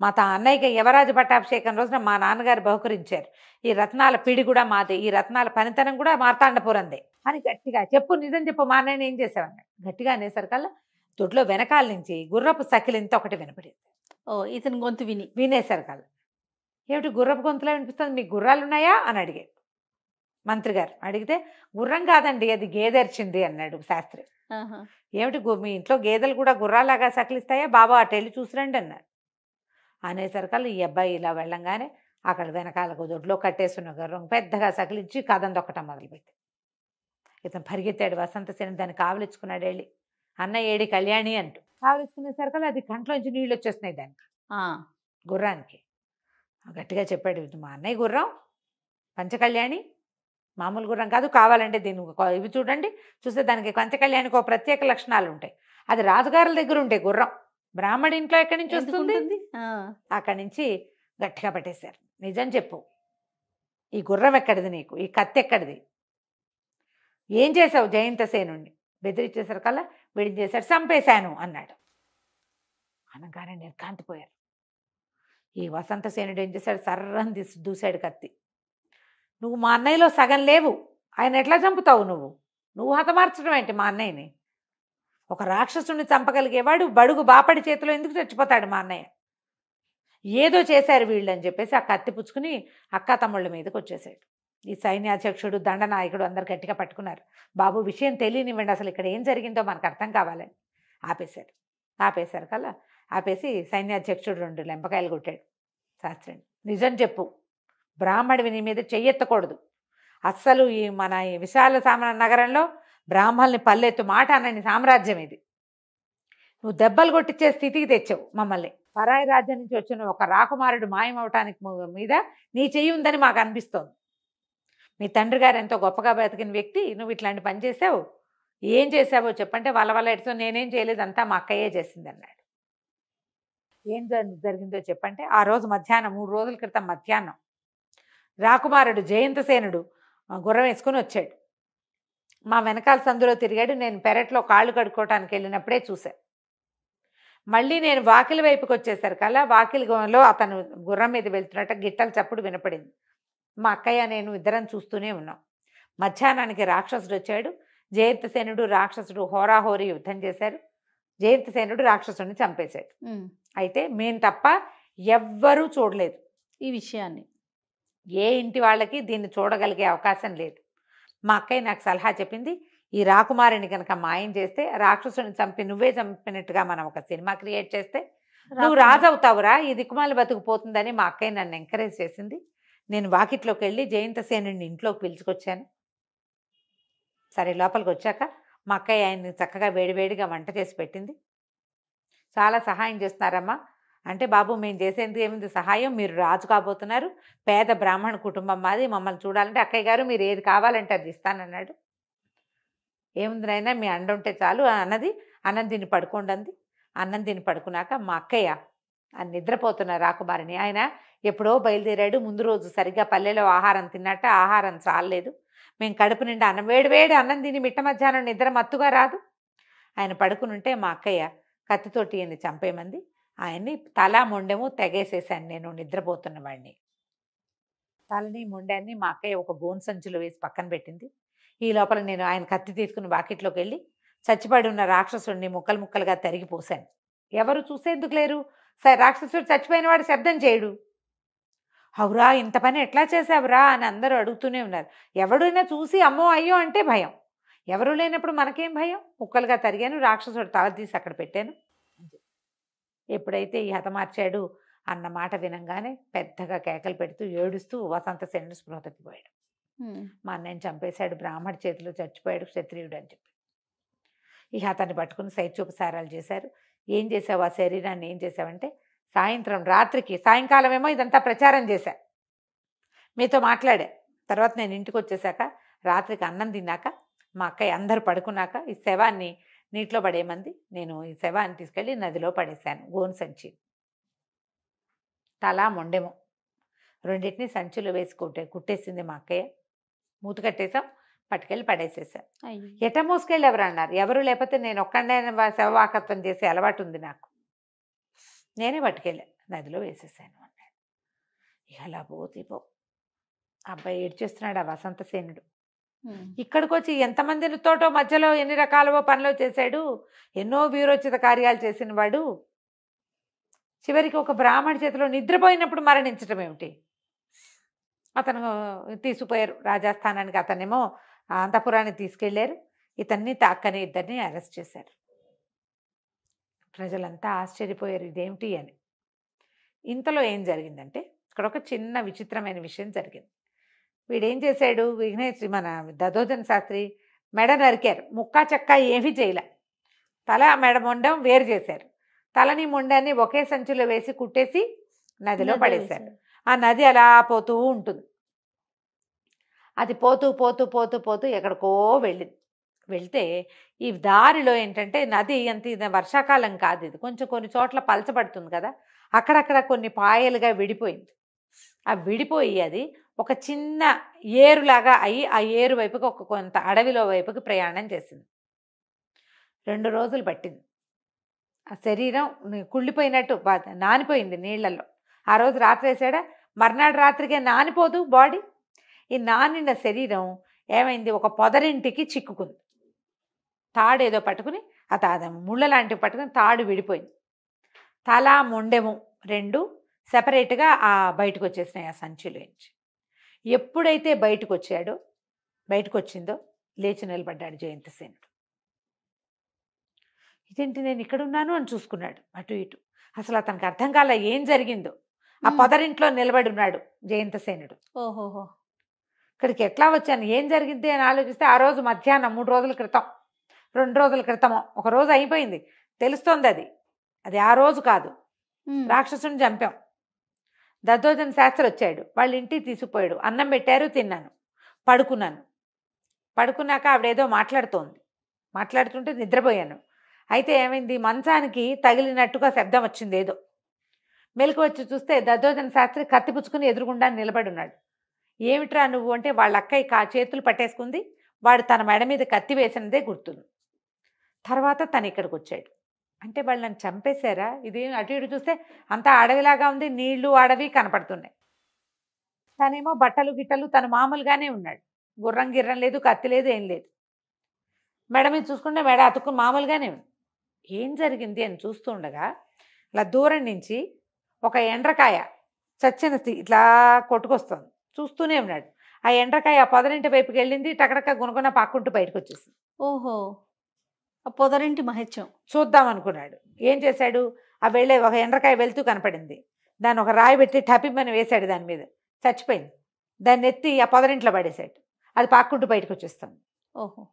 మా అన్నయ్యకి యువరాజు పట్టాభిషేకం రోజున మా నాన్నగారు బహుకరించారు, ఈ రత్నాల పిడి కూడా మాదే, ఈ రత్నాల పనితనం కూడా మార్తాండపురందే అని గట్టిగా చెప్పు, నిజం చెప్పు, మా అన్నయ్యని ఏం చేసావన్నాడు. గట్టిగా అనేసరికల్లా దొడ్లో వెనకాల నుంచి గుర్రపు సకిలింత ఒకటి వినపడింది. ఇతని గొంతు వినేసరికల్లా, ఏమిటి గుర్రపు గొంతులో వినిపిస్తుంది, మీకు గుర్రాలు ఉన్నాయా అని అడిగాడు మంత్రి గారు. అడిగితే, గుర్రం కాదండి, అది గేదెర్చింది అన్నాడు శాస్త్రి. ఏమిటి, మీ ఇంట్లో గేదెలు కూడా గుర్రాలాగా సకిలిస్తాయా బాబా, అటు వెళ్ళి చూసిరండి అన్నారు. అనేసరికల్లా ఈ అబ్బాయి ఇలా వెళ్ళంగానే అక్కడ వెనకాలకు దొడ్లో కట్టేస్తున్న గుర్రం పెద్దగా సకిలించి కథం దొక్కటం మొదలుపెట్టి ఇతను పరిగెత్తాడు. వసంతసేనుడు దాన్ని కావలించుకున్నాడు. వెళ్ళి అన్న ఏడి కళ్యాణి అంటూ కావలించుకునేసరికి అది కంట్లోంచి నీళ్ళు వచ్చేస్తున్నాయి దానికి, గుర్రానికి. గట్టిగా చెప్పాడు, "ఇది మా అన్నయ్య గుర్రం, పంచకళ్యాణి, మామూలు గుర్రం కాదు. కావాలంటే దీన్ని ఇవి చూడండి, చూస్తే దానికి పంచకళ్యాణికి ఒక ప్రత్యేక లక్షణాలు ఉంటాయి. అది రాజుగారుల దగ్గర ఉంటే గుర్రం, బ్రాహ్మడి ఇంట్లో ఎక్కడి నుంచి వస్తుంది?" అక్కడి నుంచి గట్టిగా పట్టేశారు. "నిజం చెప్పు, ఈ గుర్రం ఎక్కడిది, నీకు ఈ కత్తి ఎక్కడిది, ఏం చేసావు జయంతసేనుణ్ణి?" బెదిరించేసరికల్లా వీడిని చేశాడు, "చంపేశాను" అన్నాడు. అనగానే నిర్కాంతిపోయారు. ఈ వసంతసేనుడు ఏం చేశాడు, సర్రని దూశాడు కత్తి. "నువ్వు మా అన్నయ్యలో సగం లేవు, ఆయన ఎట్లా చంపుతావు? నువ్వు హతమార్చడం ఏంటి మా అన్నయ్యని? ఒక రాక్షసుని చంపగలిగేవాడు బడుగు బాపడి చేతిలో ఎందుకు చచ్చిపోతాడు మా అన్నయ్య? ఏదో చేశారు వీళ్ళు" అని చెప్పేసి ఆ కత్తి పుచ్చుకుని అక్క తమ్ముళ్ళ మీదకి వచ్చేసాడు. ఈ సైన్యాధ్యక్షుడు, దండనాయకుడు అందరు గట్టిగా పట్టుకున్నారు. "బాబు, విషయం తెలియనివ్వండి, అసలు ఇక్కడ ఏం జరిగిందో మనకు అర్థం కావాలని." ఆపేశారు కల్లా ఆపేసి సైన్యాధ్యక్షుడు 2 లెంపకాయలు కొట్టాడు. శాస్త్రిని, "నిజం చెప్పు, బ్రాహ్మడివి నీ మీద చెయ్యెత్తకూడదు. అస్సలు మన ఈ విశాల నగరంలో బ్రాహ్మల్ని పల్లెత్తు మాట అన్నని సామ్రాజ్యం ఇది. నువ్వు దెబ్బలు కొట్టించే స్థితికి తెచ్చావు మమ్మల్ని. పరాయి రాజ్యం నుంచి వచ్చిన ఒక రాకుమారుడు మాయమవటానికి మీద నీ చెయ్యి ఉందని మాకు అనిపిస్తోంది. మీ తండ్రి గారు ఎంతో గొప్పగా బతికిన వ్యక్తి, నువ్వు ఇట్లాంటి పని చేసావు. ఏం చేసావో చెప్పంటే వల్ల ఎడుతో నేనేం చేయలేదు, అంతా మా అక్కయ్యే చేసింది" అన్నాడు. ఏం జరిగిందో చెప్పంటే, ఆ రోజు మధ్యాహ్నం 3 రోజుల క్రితం మధ్యాహ్నం రాకుమారుడు జయంతసేనుడు గుర్రం వేసుకుని వచ్చాడు. మా వెనకాల సందులో తిరిగాడు. నేను పెరట్లో కాళ్ళు కడుక్కోవటానికి వెళ్ళినప్పుడే చూశాను. మళ్ళీ నేను వాకిలి వైపుకి వచ్చేసరికల్లా వాకిలిలో అతను గుర్రం మీద వెళ్తున్నట్టు గిట్టల చప్పుడు వినపడింది. మా అక్కయ్య నేను ఇద్దరం చూస్తూనే ఉన్నాం. మధ్యాహ్నానికి రాక్షసుడు వచ్చాడు. జయంతసేనుడు రాక్షసుడు హోరాహోరీ యుద్ధం చేశారు. జయంతసేనుడు రాక్షసుడిని చంపేశాడు. అయితే మేము తప్ప ఎవ్వరూ చూడలేదు ఈ విషయాన్ని. ఏ ఇంటి వాళ్ళకి దీన్ని చూడగలిగే అవకాశం లేదు. మా అక్కయ్య నాకు సలహా చెప్పింది, ఈ రాకుమారిని కనుక మాయం చేస్తే, రాక్షసుని చంపి నువ్వే చంపినట్టుగా మనం ఒక సినిమా క్రియేట్ చేస్తే నువ్వు రాజు అవుతావురా, ఈ దిక్కుమాలి బతుకుపోతుందని మా అక్కయ్య నన్ను ఎంకరేజ్ చేసింది. నేను వాకిట్లోకి వెళ్ళి జయంతసేనుడిని ఇంట్లోకి పిలుచుకొచ్చాను. సరే, లోపలికి వచ్చాక మా అక్కయ్య ఆయన్ని చక్కగా వేడివేడిగా వంట చేసి పెట్టింది. "చాలా సహాయం చేస్తున్నారమ్మా" అంటే, "బాబు, మేము చేసేది ఏముంది సహాయం, మీరు రాజు కాబోతున్నారు, పేద బ్రాహ్మణ కుటుంబం మాది, మమ్మల్ని చూడాలంటే అక్కయ్య గారు మీరు ఏది కావాలంటే అది ఇస్తానన్నాడు. ఏముంది నాయనా, మీ అండ ఉంటే చాలు" అన్నది. "అన్నం తిని పడుకోండి" అంది. అన్నం తిని పడుకున్నాక మా అక్కయ్య నిద్రపోతున్న రాకుమారిని, ఆయన ఎప్పుడో బయలుదేరాడు. ముందు రోజు సరిగ్గా పల్లెలో ఆహారం తిన్నట్ట, ఆహారం చాలలేదు. మేము కడుపు నిండా అన్నం, వేడివేడి అన్నం తిని మిట్ట మధ్యాహ్నం నిద్ర మత్తుగా రాదు. ఆయన పడుకునుంటే మా అక్కయ్య కత్తితోటి ఈయన్ని చంపేమంది. ఆయన్ని తల మొండెము తెగేసేసాను నేను నిద్రపోతున్న వాడిని. తలని మొండాన్ని మా అక్కయ్య ఒక గోను సంచిలో వేసి పక్కన పెట్టింది. ఈ లోపల నేను ఆయన కత్తి తీసుకుని వాకిట్లోకి వెళ్ళి చచ్చిపడి ఉన్న రాక్షసుడిని ముక్కలు ముక్కలుగా తరిగిపోసాను. ఎవరు చూసేందుకు లేరు. రాక్షసుడు చచ్చిపోయిన వాడు శబ్దం చేయడు. "అవురా, ఇంత పని ఎట్లా చేసావురా" అని అందరూ అడుగుతూనే ఉన్నారు. ఎవడైనా చూసి అమ్మో అయ్యో అంటే భయం. ఎవరు లేనప్పుడు మనకేం భయం. ముక్కలుగా తరిగాను, రాక్షసుడు తల తీసి అక్కడ పెట్టాను. ఎప్పుడైతే ఈ హతమార్చాడు అన్న మాట వినంగానే పెద్దగా కేకలు పెడుతూ ఏడుస్తూ వసంతసేనుడు స్పృహ తప్పిపోయాడు. మా అన్నయ్యని చంపేశాడు, బ్రాహ్మడి చేతిలో చచ్చిపోయాడు, క్షత్రియుడు అని చెప్పి. ఇక అతన్ని పట్టుకుని సైచూపసారాలు చేశారు. "ఏం చేసావు, ఆ శరీరాన్ని ఏం చేసావంటే, సాయంకాలం ఏమో ఇదంతా ప్రచారం చేశా, మీతో మాట్లాడా. తర్వాత నేను ఇంటికి వచ్చేసాక రాత్రికి అన్నం తిన్నాక మా అక్కయ్య అందరూ పడుకున్నాక ఈ శవాన్ని నీటిలో పడేయమంది. నేను ఈ శవాన్ని తీసుకెళ్ళి నదిలో పడేశాను. గోను సంచి, తల మొండెము రెండింటిని సంచిలో వేసి కుట్టేసింది మా అక్కయ్య. మూత కట్టేసాం, పట్టుకెళ్ళి పడేసేసాం. ఎట మోసుకెళ్ళి ఎవరు అన్నారు. ఎవరు లేకపోతే నేను ఒక్కడే శవవాకత్వం చేసే అలవాటు ఉంది నాకు. నేనే పట్టుకెళ్ళా, నదిలో వేసేసాను అన్నాడు. ఇక అలా పో అబ్బాయి ఏడ్చేస్తున్నాడు ఆ వసంతసేనుడు. ఇక్కడికి వచ్చి ఎంతమందితోటో మధ్యలో ఎన్ని రకాలవో పనులు చేశాడు, ఎన్నో వీరోచిత కార్యాలు చేసిన వాడు చివరికి ఒక బ్రాహ్మణ చేతిలో నిద్రపోయినప్పుడు మరణించటం ఏమిటి? అతను తీసుకుపోయారు రాజస్థానానికి, అతనేమో అంతఃపురానికి తీసుకెళ్లారు. ఇతన్ని అక్కని ఇద్దరిని అరెస్ట్ చేశారు. ప్రజలంతా ఆశ్చర్యపోయారు, ఇదేమిటి అని. ఇంతలో ఏం జరిగిందంటే ఇక్కడ ఒక చిన్న విచిత్రమైన విషయం జరిగింది. వీడేం చేశాడు, విఘ్నేష్ మన దద్దోజన శాస్త్రి మెడ నరికారు. ముక్కా చెక్క ఏమీ చేయలే. తల మెడ మొండం వేరు చేశారు. తలని మొండాన్ని ఒకే సంచిలో వేసి కుట్టేసి నదిలో పడేశారు. ఆ నది అలా పోతూ ఉంటుంది. అది పోతూ పోతూ పోతూ పోతూ ఎక్కడికో వెళ్ళింది. వెళ్తే ఈ దారిలో ఏంటంటే నది అంత ఇది వర్షాకాలం కాదు, ఇది కొంచెం కొన్ని చోట్ల పలచబడుతుంది కదా, అక్కడక్కడ కొన్ని పాయలుగా విడిపోయింది. ఆ విడిపోయి అది ఒక చిన్న ఏరులాగా అయ్యి ఆ ఏరు వైపుకి ఒక కొంత అడవిలో వైపుకి ప్రయాణం చేసింది. 2 రోజులు పట్టింది. ఆ శరీరం కుళ్ళిపోయినట్టు నానిపోయింది నీళ్లలో. ఆ రోజు రాత్రి వేసాడా, మర్నాడు రాత్రికే నానిపోదు బాడీ. ఈ నానిన శరీరం ఏమైంది, ఒక పొదరింటికి చిక్కుకుంది. తాడు ఏదో పట్టుకుని అది ముళ్ళ లాంటివి పట్టుకుని తాడు విడిపోయింది. తల మొండెము 2 సెపరేట్గా బయటకు వచ్చేసినాయి ఆ సంచిలోంచి. ఎప్పుడైతే బయటకు వచ్చిందో లేచి నిలబడ్డాడు జయంతసేనుడు. ఇదేంటి, నేను ఇక్కడ ఉన్నాను అని చూసుకున్నాడు అటు ఇటు. అసలు అతనికి అర్థం కాల ఏం జరిగిందో. ఆ పొదరింట్లో నిలబడి ఉన్నాడు జయంతసేనుడు. ఓహోహో, ఇక్కడికి ఎట్లా వచ్చాను, ఏం జరిగింది అని ఆలోచిస్తే ఆ రోజు మధ్యాహ్నం 3 రోజుల క్రితం, 2 రోజుల క్రితమో, ఒక రోజు అయిపోయింది తెలుస్తోంది. అది ఆ రోజు కాదు. రాక్షసుని చంపాం. దద్దోజన శాస్త్రి వచ్చాడు, వాళ్ళ ఇంటికి తీసుకుపోయాడు. అన్నం పెట్టారు, తిన్నాను, పడుకున్నాక ఆవిడేదో మాట్లాడుతుంటే నిద్రపోయాను. అయితే ఏమైంది, మంచానికి తగిలినట్టుగా శబ్దం వచ్చింది ఏదో. మెలకు వచ్చి చూస్తే దద్దోజన శాస్త్రి కత్తి పుచ్చుకుని ఎదురుగుండా నిలబడి ఉన్నాడు. ఏమిట్రా నువ్వు అంటే, వాళ్ళ అక్కయ్య చేతులు పట్టేసుకుంది, వాడు తన మెడ మీద కత్తి వేసినదే గుర్తుంది. తర్వాత తను ఇక్కడికి వచ్చాడు. అంటే వాళ్ళు నన్ను చంపేశారా? ఇది అటు ఇటు చూస్తే అంతా అడవిలాగా ఉంది, నీళ్లు అడవి కనపడుతున్నాయి. తనేమో బట్టలు గిట్టలు తను మామూలుగానే ఉన్నాడు, గుర్రం గిర్రం లేదు, కత్తి లేదు, ఏం లేదు. మెడ మీద చూసుకుంటే మెడ అతుక్కుని మామూలుగానే ఉంది. ఏం జరిగింది అని చూస్తూ ఉండగా ఇలా దూరం నుంచి ఒక ఎండ్రకాయ చచ్చిన ఇట్లా కొట్టుకొస్తుంది. చూస్తూనే ఉన్నాడు. ఆ ఎండ్రకాయ ఆ పొదరింటి వైపుకి వెళ్ళింది, టకటక గుణగుణ పాక్కుంటూ బయటకు వచ్చేసింది. ఓహో, ఆ పొదరింటి మహత్యం చూద్దాం అనుకున్నాడు. ఏం చేశాడు, ఆ వెళ్ళే ఒక ఎండ్రకాయ వెళ్తూ కనపడింది. దాన్ని ఒక రాయి పెట్టి టపిమ్మని వేశాడు, దాని మీద చచ్చిపోయింది. దాన్ని ఎత్తి ఆ పొదరింట్లో పడేశాడు. అది పాక్కుంటూ బయటకు వచ్చేస్తుంది. ఓహో,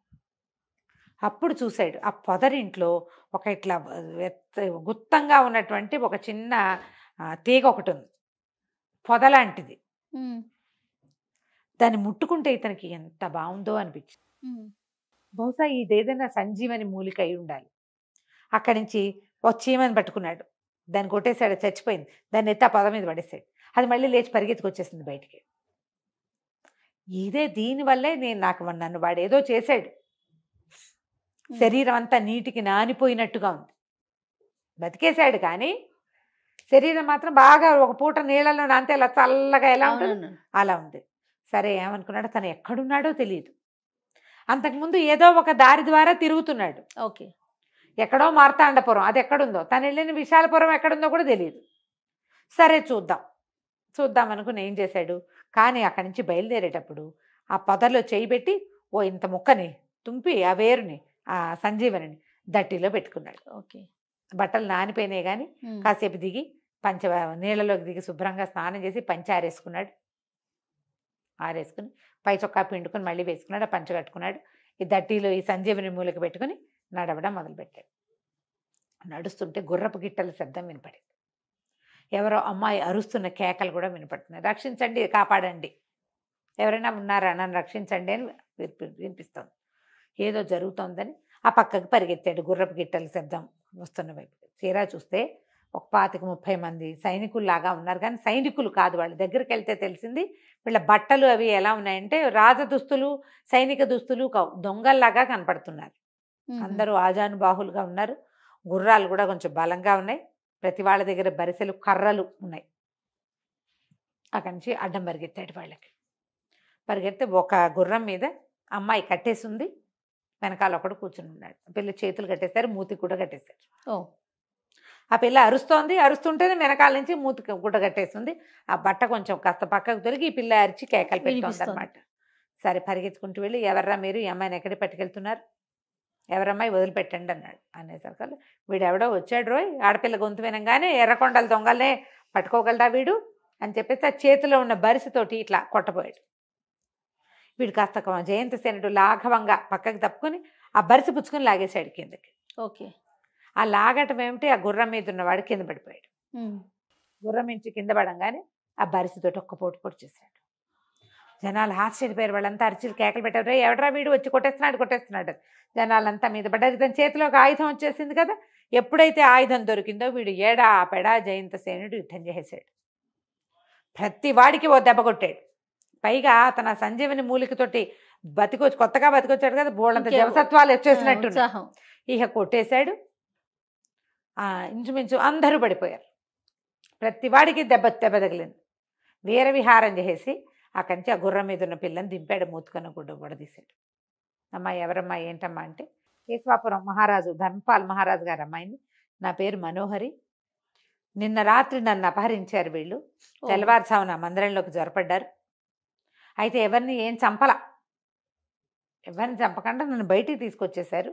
అప్పుడు చూశాడు ఆ పొదరింట్లో ఒక ఇట్లా గుత్తంగా ఉన్నటువంటి ఒక చిన్న తీగ ఒకటి ఉంది, పొదలాంటిది. దాన్ని ముట్టుకుంటే ఇతనికి ఎంత బాగుందో అనిపించింది. బహుశా ఇదేదైనా సంజీవని మూలిక అయి ఉండాలి. అక్కడి నుంచి ఒక చీమని పట్టుకున్నాడు, దాన్ని కొట్టేశాడు, చచ్చిపోయింది. దాన్ని ఎత్తి ఆ పొద మీద పడేశాడు. అది మళ్ళీ లేచి పరిగెత్తుకొచ్చేసింది బయటికి. దీనివల్లే నన్ను వాడు ఏదో చేశాడు. శరీరం అంతా నీటికి నానిపోయినట్టుగా ఉంది. బతికేశాడు కానీ శరీరం మాత్రం బాగా ఒక పూట నీళ్ళలో నానితే అలా చల్లగా ఎలా ఉంటుంది అలా ఉంది. సరే ఏమనుకున్నాడో, తను ఎక్కడున్నాడో తెలియదు. అంతకుముందు ఏదో ఒక దారి ద్వారా తిరుగుతున్నాడు. ఓకే, ఎక్కడో మార్తాండపురం, అది ఎక్కడుందో, తను వెళ్ళిన విశాలపురం ఎక్కడుందో కూడా తెలియదు. సరే చూద్దాం అనుకుని ఏం చేశాడు, కానీ అక్కడి నుంచి బయలుదేరేటప్పుడు ఆ పొదలో చేయి పెట్టి ఇంత ముక్కని తుంపి ఆ వేరుని ఆ సంజీవనిని దట్టిలో పెట్టుకున్నాడు. ఓకే, బట్టలు నానిపోయినాయి కానీ కాసేపు దిగి నీళ్ళలోకి దిగి శుభ్రంగా స్నానం చేసి పంచె ఆరేసుకుని పై చొక్కా పిండుకొని మళ్ళీ వేసుకున్నాడు. ఆ పంచె కట్టుకున్నాడు. ఈ దట్టిలో ఈ సంజీవని మూలకి పెట్టుకుని నడవడం మొదలుపెట్టాడు. నడుస్తుంటే గుర్రపు గిట్టల శబ్దం వినపడింది. ఎవరో అమ్మాయి అరుస్తున్న కేకలు కూడా వినపడుతున్నాయి. రక్షించండి, కాపాడండి, ఎవరైనా ఉన్నారా, నన్ను రక్షించండి అని వినిపిస్తుంది. ఏదో జరుగుతోందని ఆ పక్కకి పరిగెత్తాడు. గుర్రపు గిట్టల శబ్దం వస్తున్న వైపు తీరా చూస్తే ఒక 25-30 మంది సైనికుల్లాగా ఉన్నారు. కానీ సైనికులు కాదు, వాళ్ళ దగ్గరికి వెళ్తే తెలిసింది వీళ్ళ బట్టలు అవి ఎలా ఉన్నాయంటే రాజదుస్తులు, సైనిక దుస్తులు దొంగల్లాగా కనపడుతున్నారు. అందరూ ఆజానుబాహులుగా ఉన్నారు. గుర్రాలు కూడా కొంచెం బలంగా ఉన్నాయి. ప్రతి వాళ్ళ దగ్గర బరిసెలు, కర్రలు ఉన్నాయి. అక్కడి నుంచి అడ్డం పరిగెత్తాడు. వాళ్ళకి పరిగెత్తే ఒక గుర్రం మీద అమ్మాయి కట్టేసి ఉంది, వెనకాల ఒకడు కూర్చుని ఉన్నాడు. పిల్ల చేతులు కట్టేశారు, మూతికి కూడా కట్టేశారు. ఆ పిల్ల అరుస్తుంటేనే వెనకాల నుంచి మూతికి గుడ్డ కట్టేస్తుంది. ఆ బట్ట కొంచెం కాస్త పక్కకు తొలగి ఈ పిల్ల అరిచి కేకలు పెడుతుంది అనమాట. సరే పరిగెత్తుకుంటూ వెళ్ళి, ఎవర్రా మీరు, ఈ అమ్మాయిని ఎక్కడికి పట్టుకెళ్తున్నారు, ఎవరమ్మాయి వదిలిపెట్టండి అన్నాడు. అనేసరికి వీడెవడో వచ్చాడు రోయ్, ఆడపిల్ల గొంతు వినంగానే ఎర్రకొండల దొంగలనే పట్టుకోగలడా వీడు అని చెప్పేసి ఆ చేతిలో ఉన్న బరిసితోటి ఇట్లా కొట్టబోయాడు. వీడు కాస్త జయంతసేనుడు లాఘవంగా పక్కకి తప్పుకొని ఆ బరిసి పుచ్చుకొని లాగేశాడు కిందకి. ఓకే. ఆ లాగటం ఏమిటి, ఆ గుర్రం మీద ఉన్నవాడు కింద పడిపోయాడు. గుర్రం నుంచి కింద పడంగానే ఆ బరిసితోటి ఒక్క పోటు పొడి చేశాడు. జనాలు ఆశ్చర్యపోయారు. వాళ్ళంతా అరిచిలు కేకలు పెట్టారు, ఎవడరా వీడు వచ్చి కొట్టేస్తున్నాడు. జనాలంతా మీద పడ్డారు. ఇతని చేతిలో ఒక ఆయుధం వచ్చేసింది కదా. ఎప్పుడైతే ఆయుధం దొరికిందో వీడు ఏడా పెడా జయంతసేనుడు యుద్ధం చేసేసాడు. ప్రతి వాడికి ఓ దెబ్బ కొట్టాడు. పైగా తన సంజీవని మూలికతోటి కొత్తగా బతికొచ్చాడు కదా, బోళ్ళంత జవసత్వాలు వచ్చేసినట్టు ఇక కొట్టేశాడు. ఇంచుమించు అందరూ పడిపోయారు. ప్రతి వాడికి దెబ్బ తగిలింది. వీర విహారం చేసి అక్కడి నుంచి ఆ గుర్రం మీద ఉన్న పిల్లని దింపాడు. మూతుకన్న గుడ్డ కూడా తీశాడు. అమ్మాయి ఎవరమ్మా ఏంటమ్మా అంటే, కేశవాపురం మహారాజు ధర్మపాల్ మహారాజు గారు అమ్మాయిని, నా పేరు మనోహరి, నిన్న రాత్రి నన్ను అపహరించారు వీళ్ళు, తెల్లవారుసామున మందిరంలోకి జొరపడ్డారు. అయితే ఎవరిని ఏం ఎవరిని చంపకుండా నన్ను బయటికి తీసుకొచ్చేశారు.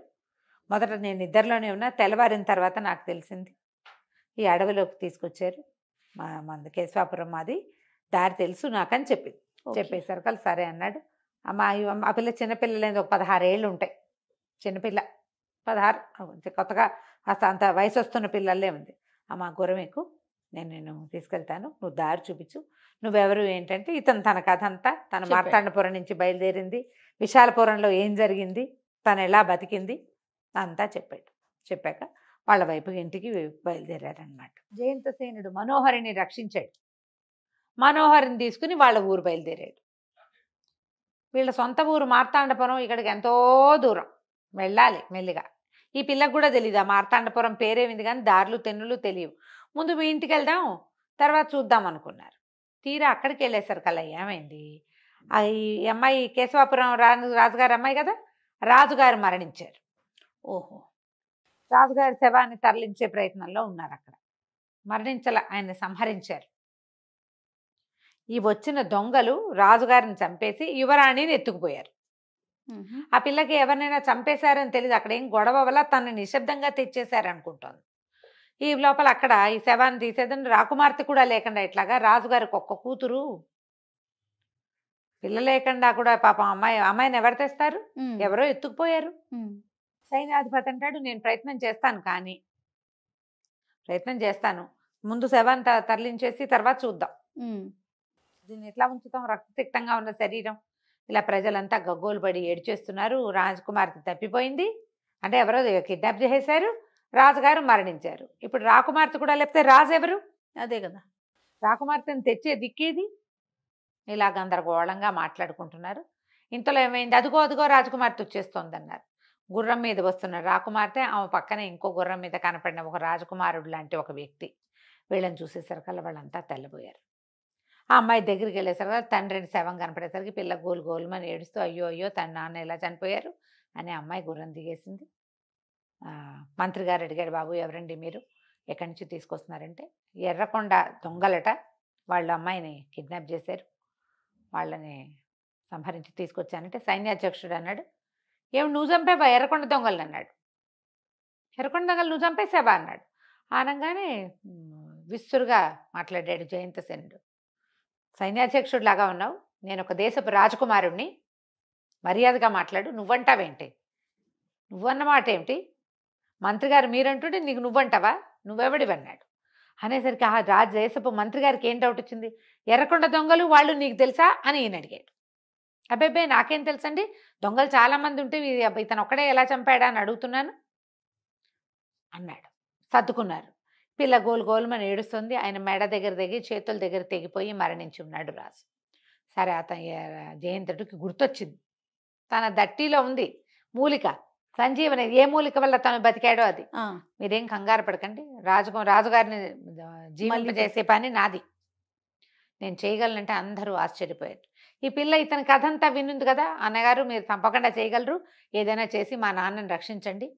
మొదట నేను నిద్రలోనే ఉన్నా, తెల్లవారిన తర్వాత నాకు తెలిసింది ఈ అడవిలోకి తీసుకొచ్చారు. కేశవాపురం మాది, దారి తెలుసు నాకని చెప్పింది. చెప్పేసరికి సరే అన్నాడు. ఆ పిల్ల చిన్నపిల్లలేదు, ఒక 16 ఏళ్ళు ఉంటాయి. చిన్నపిల్ల 16, కొత్తగా అంత వయసు వస్తున్న పిల్లలే ఉంది. అమ్మ గుర్రం ఎక్కు, నేను తీసుకెళ్తాను, నువ్వు దారి చూపించు, నువ్వెవరు ఏంటంటే ఇతను తన కథ అంతా, తన మార్తాండపురం నుంచి బయలుదేరింది, విశాలపురంలో ఏం జరిగింది, తను ఎలా బతికింది అంతా చెప్పాడు. చెప్పాక వాళ్ళ వైపు ఇంటికి బయలుదేరారనమాట. జయంతసేనుడు మనోహరిని రక్షించాడు. మనోహరిని తీసుకుని వాళ్ళ ఊరు బయలుదేరాడు. వీళ్ళ సొంత ఊరు మార్తాండపురం ఇక్కడికి ఎంతో దూరం వెళ్ళాలి మెల్లిగా. ఈ పిల్లకు కూడా తెలియదు ఆ మార్తాండపురం పేరేమింది, కానీ దారులు తెన్నులు తెలియవు. ముందు మీ ఇంటికి వెళ్దాం, తర్వాత చూద్దాం అనుకున్నారు. తీరా అక్కడికి వెళ్ళేసరికల్లా ఏమైంది, ఈ అమ్మాయి కేశవాపురం రాజుగారి అమ్మాయి కదా, రాజుగారు మరణించారు. ఓహో, రాజుగారి శవాన్ని తరలించే ప్రయత్నంలో ఉన్నారు. అక్కడ మరణించల, ఆయన్ని సంహరించారు. ఈ వచ్చిన దొంగలు రాజుగారిని చంపేసి యువరాణిని ఎత్తుకుపోయారు. ఆ పిల్లకి ఎవరినైనా చంపేశారని తెలియదు. అక్కడ ఏం గొడవ వల్ల తను నిశ్శబ్దంగా తెచ్చేశారనుకుంటోంది. ఈ లోపల అక్కడ ఈ శవాన్ని తీసేదని రాకుమార్తె కూడా లేకుండా ఇట్లాగా రాజుగారికి ఒక్క కూతురు, పిల్ల లేకుండా కూడా పాపం అమ్మాయిని ఎవరు తెస్తారు, ఎవరో ఎత్తుకుపోయారు. సైన్యాధిపతి అంటాడు, నేను ప్రయత్నం చేస్తాను, ముందు శవాన్ని తరలించేసి తర్వాత చూద్దాం, దీన్ని ఎట్లా ఉంచుతాం, రక్తసిక్తంగా ఉన్న శరీరం. ఇలా ప్రజలంతా గగ్గోలు పడి ఏడ్చేస్తున్నారు. రాజకుమార్తె తప్పిపోయింది అంటే ఎవరో కిడ్నాప్ చేసేశారు, రాజుగారు మరణించారు. ఇప్పుడు రాకుమార్తె కూడా లేకపోతే రాజు ఎవరు, అదే కదా, రాకుమార్తెను తెచ్చే దిక్కేది. ఇలా గందరగోళంగా మాట్లాడుకుంటున్నారు. ఇంతలో ఏమైంది, అదిగో రాజకుమార్తె వచ్చేస్తోంది అన్నారు. గుర్రం మీద వస్తున్న రాకుమార్తె, ఆమె పక్కనే ఇంకో గుర్రం మీద కనపడిన ఒక రాజకుమారుడు లాంటి ఒక వ్యక్తి. వీళ్ళని చూసేసరికల్లా వాళ్ళంతా తెల్లబోయారు. ఆ అమ్మాయి దగ్గరికి వెళ్ళేసరికి తండ్రిని శవం కనపడేసరికి పిల్ల గోలుమని ఏడుస్తూ అయ్యో తన నాన్న ఎలా చనిపోయారు అని అమ్మాయి గుర్రం దిగేసింది. మంత్రి గారు అడిగాడు, బాబు ఎవరండి మీరు, ఎక్కడి నుంచి తీసుకొస్తున్నారంటే, ఎర్రకొండ దొంగలట, వాళ్ళ అమ్మాయిని కిడ్నాప్ చేశారు, వాళ్ళని సంహరించి తీసుకొచ్చానంటే సైన్యాధ్యక్షుడు అన్నాడు, ఏమి నువ్వు చంపేవా ఎర్రకొండ దొంగలు అన్నాడు. ఎర్రకొండ దొంగలు నువ్వు చంపేసావా అన్నాడు. అనగానే విస్తురుగా మాట్లాడాడు జయంతసేనుడు, సైన్యాధ్యక్షుడు లాగా ఉన్నావు, నేను ఒక దేశపు రాజకుమారుణ్ణి, మర్యాదగా మాట్లాడు, నువ్వంటావేంటి, నువ్వన్నమాట ఏమిటి, మంత్రి గారు మీరంటుంటే నీకు నువ్వంటావా, నువ్వెవడివన్నాడు. అనేసరికి ఆ దేశపు మంత్రి గారికి ఏం డౌట్ వచ్చింది, ఎర్రకొండ దొంగలు వాళ్ళు నీకు తెలుసా అని ఈయన అడిగాడు. అబ్బాయి నాకేం తెలుసండి, దొంగలు చాలామంది ఉంటే ఇతను ఒక్కడే ఎలా చంపాడా అని అడుగుతున్నాను అన్నాడు. సర్దుకున్నారు. పిల్ల గోలుమని ఏడుస్తుంది. ఆయన మెడ దగ్గర తెగి చేతుల దగ్గర తెగిపోయి మరణించి ఉన్నాడు రాజు. సరే అతను జయంతుడికి గుర్తొచ్చింది, తన దట్టిలో ఉంది మూలిక సంజీవని, ఏ మూలిక వల్ల తను బతికాడో అది. మీరేం కంగారు పడకండి, రాజుగారిని జీవింపజేసే పని నాది, నేను చేయగలనంటే అందరూ ఆశ్చర్యపోయారు. ఈ పిల్ల ఇతని కథ అంతా వినుంది కదా, అన్నగారు మీరు తప్పకుండా చేయగలరు, ఏదైనా చేసి మా నాన్నని రక్షించండి,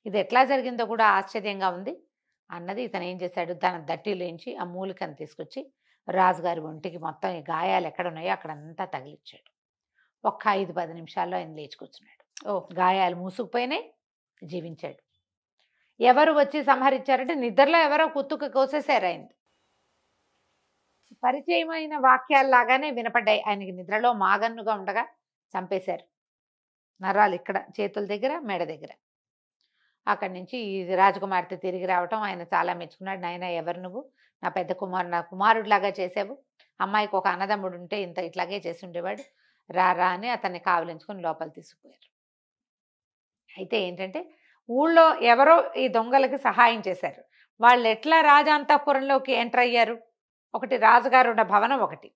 ఇది ఎట్లా జరిగిందో కూడా ఆశ్చర్యంగా ఉంది అన్నది. ఇతను ఏం చేశాడు, తన దట్టిలోంచి ఆ మూలికను తీసుకొచ్చి రాజుగారి ఒంటికి మొత్తం ఈ గాయాలు ఎక్కడ ఉన్నాయో అక్కడంతా తగిలిచ్చాడు. ఒక్క 5-10 నిమిషాల్లో ఆయన లేచుకొచ్చున్నాడు. గాయాలు మూసుకుపోయినాయి, జీవించాడు. ఎవరు వచ్చి సంహరించారంటే నిద్రలో ఎవరో కుత్తుకు కోసేశారు ఆయన. పరిచయమైన వాక్యాల్లాగానే వినపడ్డాయి. ఆయనకి నిద్రలో మాగన్నుగా ఉండగా చంపేశారు. నరాలు ఇక్కడ చేతుల దగ్గర, మెడ దగ్గర. అక్కడి నుంచి ఈ రాజకుమార్తె తిరిగి రావటం ఆయన చాలా మెచ్చుకున్నాడు. నాయనా ఎవరు నువ్వు? నా పెద్ద నా కుమారుడిలాగా చేసావు. అమ్మాయికి ఒక అన్నదమ్ముడు ఉంటే ఇట్లాగే చేసి ఉండేవాడు. రా రా అని అతన్ని కావలించుకొని లోపల తీసుకుపోయారు. అయితే ఏంటంటే ఊళ్ళో ఎవరో ఈ దొంగలకి సహాయం చేశారు. వాళ్ళు ఎట్లా రాజాంతఃపురంలోకి ఎంటర్ అయ్యారు? ఒకటి రాజుగారు ఉన్న భవనం, ఒకటి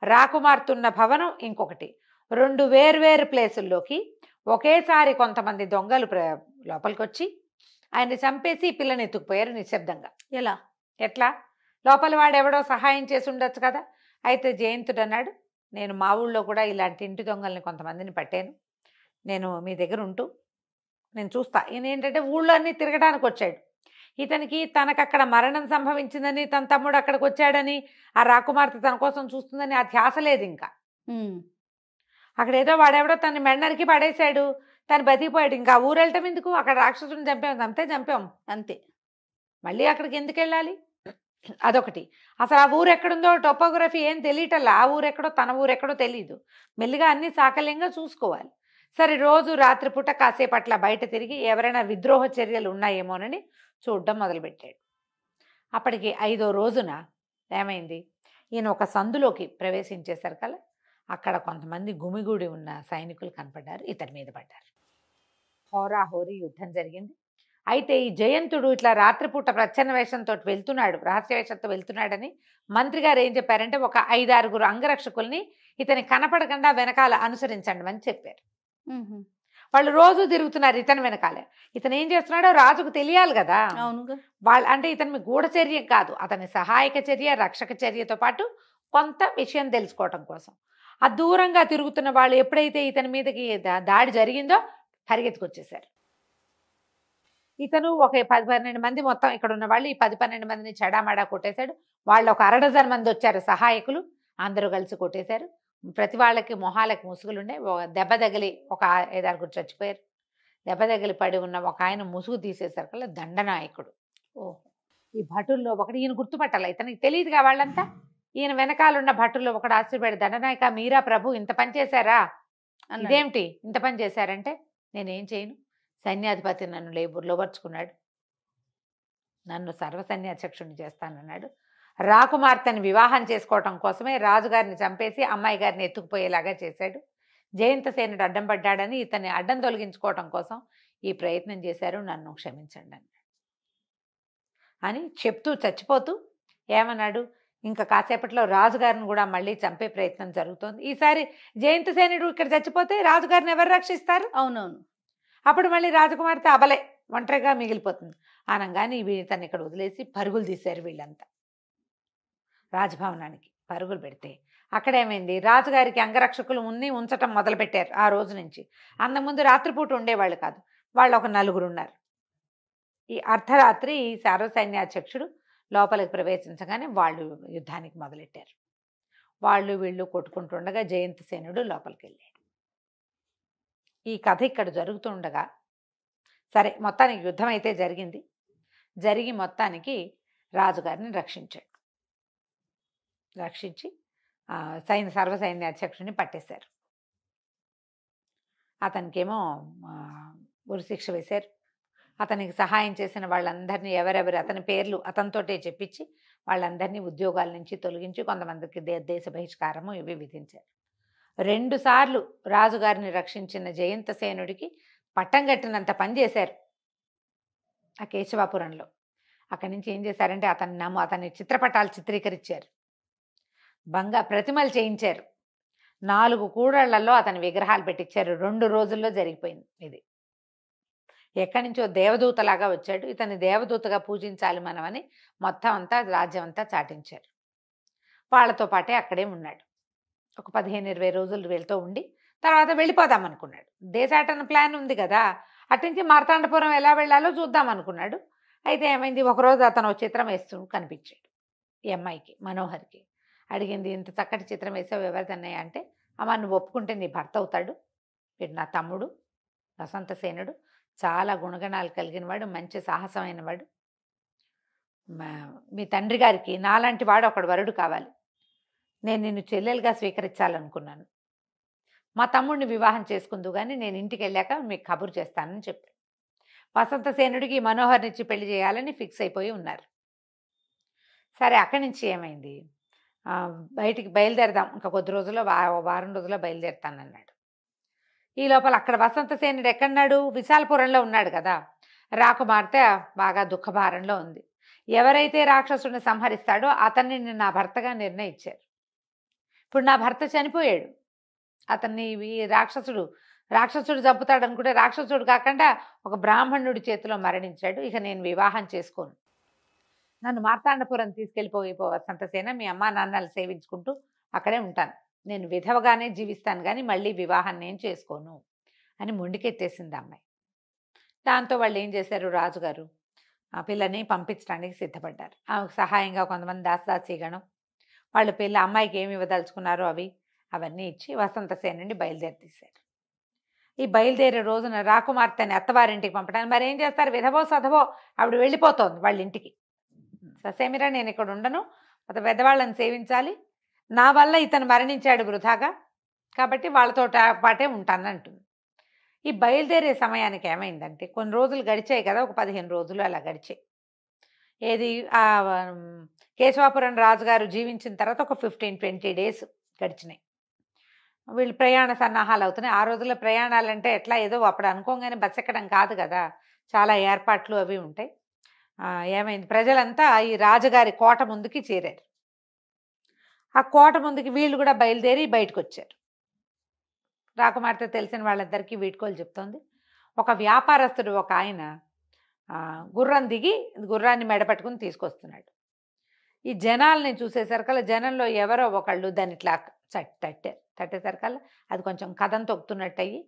రాకుమార్తెన్న భవనం, ఇంకొకటి. 2 వేర్వేరు ప్లేసుల్లోకి ఒకేసారి కొంతమంది దొంగలు లోపలికి వచ్చి ఆయన్ని చంపేసి ఈ పిల్లని ఎత్తుకుపోయారు నిశ్శబ్దంగా. ఎలా? ఎట్లా? లోపల వాడెవడో సహాయం చేసి ఉండొచ్చు కదా. అయితే జయంతుడు అన్నాడు, నేను మా ఊళ్ళో కూడా ఇలాంటి ఇంటి దొంగల్ని కొంతమందిని పట్టాను. నేను మీ దగ్గర ఉంటూ నేను చూస్తా. ఈయన ఏంటంటే ఊళ్ళో అన్నీ తిరగడానికి వచ్చాడు. ఇతనికి తనకు అక్కడ మరణం సంభవించిందని, తన తమ్ముడు అక్కడికి వచ్చాడని, ఆ రాకుమార్తె తన కోసం చూస్తుందని ఆ ధ్యాస లేదు ఇంకా. అక్కడ ఏదో వాడెవడో తన మెడనరికి పడేశాడు, తను బతికిపోయాడు. ఇంకా ఊరెళ్ళటం ఎందుకు? అక్కడ రాక్షసుని చంపాం, అంతే చంపాం, అంతే. మళ్ళీ అక్కడికి ఎందుకు వెళ్ళాలి? అదొకటి. అసలు ఆ ఊరు ఎక్కడుందో టోపోగ్రఫీ ఏం తెలియటల్లా. ఆ ఊరెక్కడో తన ఊరెక్కడో తెలియదు. మెల్లిగా అన్ని సాకల్యంగా చూసుకోవాలి. సరే, రోజు రాత్రిపూట కాసేపు అట్లా బయట తిరిగి ఎవరైనా విద్రోహ చర్యలు ఉన్నాయేమోనని చూడడం మొదలుపెట్టాడు. అప్పటికి 5వ రోజున ఏమైంది? ఈయన ఒక సందులోకి ప్రవేశించేశారు కదా, అక్కడ కొంతమంది గుమిగూడి ఉన్న సైనికులు కనపడ్డారు. ఇతని మీద పడ్డారు. హోరాహోరీ యుద్ధం జరిగింది. అయితే ఈ జయంతుడు ఇట్లా రాత్రిపూట ప్రచ్ఛన్న వేషంతో వెళ్తున్నాడు, రహస్య వేషంతో వెళ్తున్నాడని మంత్రి గారు ఏం చెప్పారంటే, ఒక 5-6 అంగరక్షకుల్ని ఇతని కనపడకుండా వెనకాల అనుసరించండి అని చెప్పారు. వాళ్ళు రోజు తిరుగుతున్నారు ఇతని వెనకాలే. ఇతను ఏం చేస్తున్నాడో రాజుకు తెలియాలి కదా. అవునుగా. వాళ్ళు అంటే ఇతని గూఢచర్య కాదు, అతని సహాయక చర్య, రక్షక చర్యతో పాటు కొంత విషయం తెలుసుకోవటం కోసం. ఆ దూరంగా తిరుగుతున్న వాళ్ళు ఎప్పుడైతే ఇతని మీదకి దాడి జరిగిందో పరిగెత్తుకొచ్చేశారు. ఇతను ఒక 10-12 మంది, మొత్తం ఇక్కడ ఉన్న వాళ్ళు ఈ 10-12 మందిని చెడామడా కొట్టేశాడు. వాళ్ళు ఒక 1/2 డజన్ మంది వచ్చారు సహాయకులు, అందరూ కలిసి కొట్టేశారు. ప్రతి వాళ్ళకి మొహాలకి ముసుగులుండే. దెబ్బ తగిలి ఒక 5-6 చచ్చిపోయారు. దెబ్బ తగిలి పడి ఉన్న ఒక ఆయన ముసుగు తీసేశారు కదా, దండనాయకుడు. ఈ భటుల్లో ఒకటి, ఈయన గుర్తుపట్టాల, ఇతనికి తెలియదుగా వాళ్ళంతా. ఈయన వెనకాలన్న భటుల్లో ఒకడు ఆశ్చర్యపడి, దండనాయక మీరా ప్రభు, ఇంత పని చేశారా? ఇదేమిటి ఇంత పని చేశారంటే, నేనేం చేయను, సైన్యాధిపతి నన్ను లోబర్చుకున్నాడు, నన్ను సర్వసైన్యాధ్యక్షుడిని చేస్తానన్నాడు. రాకుమార్తెని వివాహం చేసుకోవటం కోసమే రాజుగారిని చంపేసి అమ్మాయి గారిని ఎత్తుకుపోయేలాగా చేశాడు. జయంతసేనుడు అడ్డం పడ్డాడని ఇతన్ని అడ్డం తొలగించుకోవటం కోసం ఈ ప్రయత్నం చేశారు, నన్ను క్షమించండి అని చెప్తూ చచ్చిపోతూ ఏమన్నాడు, ఇంకా కాసేపట్లో రాజుగారిని కూడా మళ్ళీ చంపే ప్రయత్నం జరుగుతోంది. ఈసారి జయంతసేనుడు ఇక్కడ చచ్చిపోతే రాజుగారిని ఎవరు రక్షిస్తారు? అవునవును. అప్పుడు మళ్ళీ రాజకుమార్తె అబలే ఒంటరిగా మిగిలిపోతుంది. అనగానే ఇతన్ని ఇక్కడ వదిలేసి పరుగులు తీశారు వీళ్ళంతా. రాజభవనానికి పరుగులు పెడితే అక్కడేమైంది, రాజుగారికి అంగరక్షకులు ఉంచటం మొదలుపెట్టారు. ఆ రోజు నుంచి అంతకుముందు రాత్రిపూట ఉండేవాళ్ళు కాదు, వాళ్ళు ఒక 4 ఉన్నారు. ఈ అర్ధరాత్రి సర్వసైన్యాధ్యక్షుడు లోపలికి ప్రవేశించగానే వాళ్ళు యుద్ధానికి మొదలెట్టారు. వాళ్ళు వీళ్ళు కొట్టుకుంటుండగా జయంతసేనుడు లోపలికి వెళ్ళాడు. ఈ కథ ఇక్కడ జరుగుతుండగా సరే, మొత్తానికి యుద్ధం అయితే జరిగింది. జరిగి మొత్తానికి రాజుగారిని రక్షించి సర్వసైన్యాధ్యక్షుడిని పట్టేశారు. అతనికేమో ఉరిశిక్ష వేశారు. అతనికి సహాయం చేసిన వాళ్ళందరినీ ఎవరెవరు అతని పేర్లు అతనితోటే చెప్పించి వాళ్ళందరినీ ఉద్యోగాల నుంచి తొలగించి కొంతమందికి దేశ బహిష్కారము ఇవి విధించారు. 2 సార్లు రాజుగారిని రక్షించిన జయంతసేనుడికి పట్టం కట్టినంత పని చేశారు ఆ కేశవాపురంలో. అక్కడి నుంచి ఏం చేశారంటే అతని చిత్రపటాలు చిత్రీకరించారు, ప్రతిమలు చేయించారు, 4 కూడళ్లలో అతని విగ్రహాలు పెట్టించారు. 2 రోజుల్లో జరిగిపోయింది ఇది. ఎక్కడి నుంచో దేవదూతలాగా వచ్చాడు, ఇతని దేవదూతగా పూజించాలి మనమని మొత్తం అంతా రాజ్యం అంతా చాటించారు. వాళ్ళతో పాటే అక్కడే ఉన్నాడు. ఒక 15-20 రోజులు వీళ్ళతో ఉండి తర్వాత వెళ్ళిపోదాం అనుకున్నాడు. దేశాటన ప్లాన్ ఉంది కదా, అట్నుంచి మార్తాండపురం ఎలా వెళ్ళాలో చూద్దాం అనుకున్నాడు. అయితే ఏమైంది, ఒకరోజు అతను చిత్రం వేస్తూ కనిపించాడు ఈ అమ్మాయికి, మనోహర్కి. అడిగింది, ఇంత చక్కటి చిత్రం వేసావు ఎవరిదన్నయ్య అంటే, అమ్మ నువ్వు ఒప్పుకుంటే నీ భర్త అవుతాడు, వీడు నా తమ్ముడు వసంతసేనుడు, చాలా గుణగణాలు కలిగిన వాడు, మంచి సాహసమైన వాడు, మీ తండ్రి గారికి నాలాంటి వాడు ఒకడు వరుడు కావాలి, నేను నిన్ను చెల్లెలుగా స్వీకరించాలనుకున్నాను. మా తమ్ముడిని వివాహం చేసుకుందు కానీ నేను ఇంటికి వెళ్ళాక మీకు కబురు చేస్తానని చెప్పాడు. వసంతసేనుడికి మనోహర్నిచ్చి పెళ్లి చేయాలని ఫిక్స్ అయిపోయి ఉన్నారు. సరే అక్కడి నుంచి ఏమైంది, బయటికి బయలుదేరదాం, ఇంకా కొద్ది రోజుల్లో వారం రోజుల్లో బయలుదేరుతానన్నాడు. ఈ లోపల అక్కడ వసంతసేనుడు ఎక్కడున్నాడు, విశాలపురంలో ఉన్నాడు కదా. రాకుమార్తె బాగా దుఃఖభారంలో ఉంది. ఎవరైతే రాక్షసుడిని సంహరిస్తాడో అతన్ని నా భర్తగా నిర్ణయించారు. ఇప్పుడు నా భర్త చనిపోయాడు, అతన్ని ఈ రాక్షసుడు చంపుతాడు అనుకుంటే రాక్షసుడు కాకుండా ఒక బ్రాహ్మణుడి చేతిలో మరణించాడు. ఇక నేను వివాహం చేసుకోను, నన్ను మార్తాండపురం తీసుకెళ్ళిపోయి వసంతసేన, మీ అమ్మా నాన్నలు సేవించుకుంటూ అక్కడే ఉంటాను, నేను విధవగానే జీవిస్తాను కానీ మళ్ళీ వివాహం నేను చేసుకోను అని మొండికెత్తేసింది అమ్మాయి. దాంతో వాళ్ళు ఏం చేశారు, రాజుగారు ఆ పిల్లని పంపించడానికి సిద్ధపడ్డారు. ఆమెకు సహాయంగా కొంతమంది దాసదాసీగణం వాళ్ళు అమ్మాయికి ఏమి ఇవ్వదలుచుకున్నారో అవన్నీ ఇచ్చి వసంతసేనుని బయలుదేరి ఈ బయలుదేరే రోజున రాకుమార్తెని అత్తవారింటికి పంపడానికి మరి ఏం చేస్తారు, విధవో సధవో ఆవిడ వెళ్ళిపోతోంది వాళ్ళ ఇంటికి. ససేమిరా నేను ఇక్కడ ఉండను, పెద్దవాళ్ళని సేవించాలి, నా వల్ల ఇతను మరణించాడు వృధాగా, కాబట్టి వాళ్ళతో పాటే ఉంటాను అంటుంది. ఈ బయలుదేరే సమయానికి ఏమైందంటే కొన్ని రోజులు గడిచాయి కదా, ఒక 15 రోజులు అలా గడిచాయి. ఏది కేశవాపురం రాజుగారు జీవించిన తర్వాత ఒక 15-20 డేస్ గడిచినాయి. వీళ్ళు ప్రయాణ సన్నాహాలు అవుతున్నాయి. ఆ రోజుల్లో ప్రయాణాలంటే ఎట్లా ఏదో అప్పుడు అనుకోగానే బస్ ఎక్కడం కాదు కదా, చాలా ఏర్పాట్లు అవి ఉంటాయి. ఏమైంది, ప్రజలంతా ఈ రాజుగారి కోట ముందుకి చేరారు. ఆ కోట ముందుకి వీళ్ళు కూడా బయలుదేరి బయటకు వచ్చారు. రాకుమార్తె తెలిసిన వాళ్ళందరికీ వీడ్కోలు చెప్తోంది. ఒక వ్యాపారస్తుడు ఒక ఆయన గుర్రం దిగి గుర్రాన్ని మెడపట్టుకుని తీసుకొస్తున్నాడు. ఈ జనాల్ని చూసేసరికల్లా జనంలో ఎవరో ఒకళ్ళు దాన్ని ఇట్లా తట్టేసరికల్లా అది కొంచెం కథం తొక్కుతున్నట్టు అయ్యి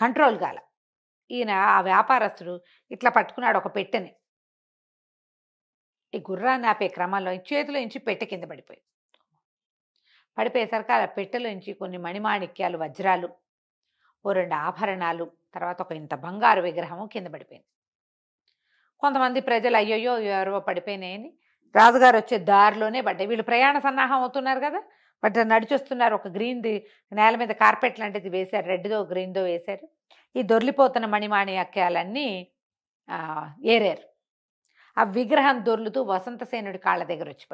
కంట్రోల్ కాల. ఈయన ఆ వ్యాపారస్తుడు ఇట్లా పట్టుకున్నాడు ఒక పెట్టెని. ఈ గుర్రాన్ని ఆపే క్రమంలో చేతిలో నుంచి పెట్టె కింద పడిపోయేసరికి ఆ పెట్టెలోంచి కొన్ని మణిమాణిక్యాలు, వజ్రాలు, ఓ 2 ఆభరణాలు, తర్వాత ఒక ఇంత బంగారు విగ్రహము కింద పడిపోయింది. కొంతమంది ప్రజలు అయ్యయ్యో ఎవరో పడిపోయినాయని రాజుగారు వచ్చే దారిలోనే పడ్డాయి. వీళ్ళు ప్రయాణ సన్నాహం అవుతున్నారు కదా, బట్ నడిచొస్తున్నారు. ఒక గ్రీన్ది నేల మీద కార్పెట్ లాంటిది వేశారు, రెడ్దో గ్రీన్దో వేశారు. ఈ దొర్లిపోతున్న మణిమాణిక్యాలన్నీ ఏరారు. ఆ విగ్రహం దొర్లుతూ వసంతసేనుడి కాళ్ళ దగ్గర వచ్చి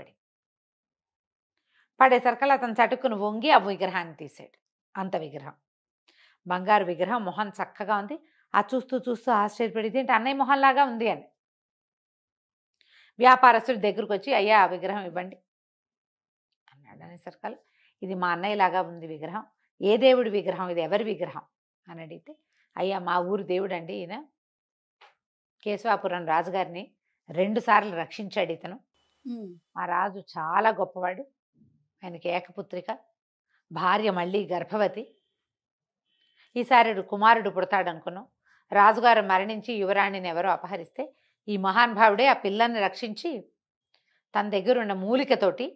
పడేసరికల్లా అతను చటుక్కును వంగి ఆ విగ్రహాన్ని తీసాడు. అంత విగ్రహం, బంగారు విగ్రహం, మొహం చక్కగా ఉంది. ఆ చూస్తూ చూస్తూ ఆశ్చర్యపడింది, ఏంటి అన్నయ్య మొహంలాగా ఉంది అని. వ్యాపారస్తుడి దగ్గరకు వచ్చి అయ్యా ఆ విగ్రహం ఇవ్వండి అన్నాడు. అనేసరికల్లా ఇది మా అన్నయ్యలాగా ఉంది విగ్రహం, ఏ దేవుడి విగ్రహం, ఇది ఎవరి విగ్రహం అని అడిగితే, అయ్యా మా ఊరు దేవుడు అండి, ఈయన కేశవాపురం రాజుగారిని 2 సార్లు రక్షించాడు ఇతను. మా రాజు చాలా గొప్పవాడు, ఆయనకి ఏకపుత్రిక, భార్య మళ్ళీ గర్భవతి. ఈసారి కుమారుడు పుడతాడు అనుకున్నాం. రాజుగారు మరణించి యువరాణిని ఎవరో అపహరిస్తే ఈ మహానుభావుడే ఆ పిల్లల్ని రక్షించి తన దగ్గర ఉన్న మూలికతోటి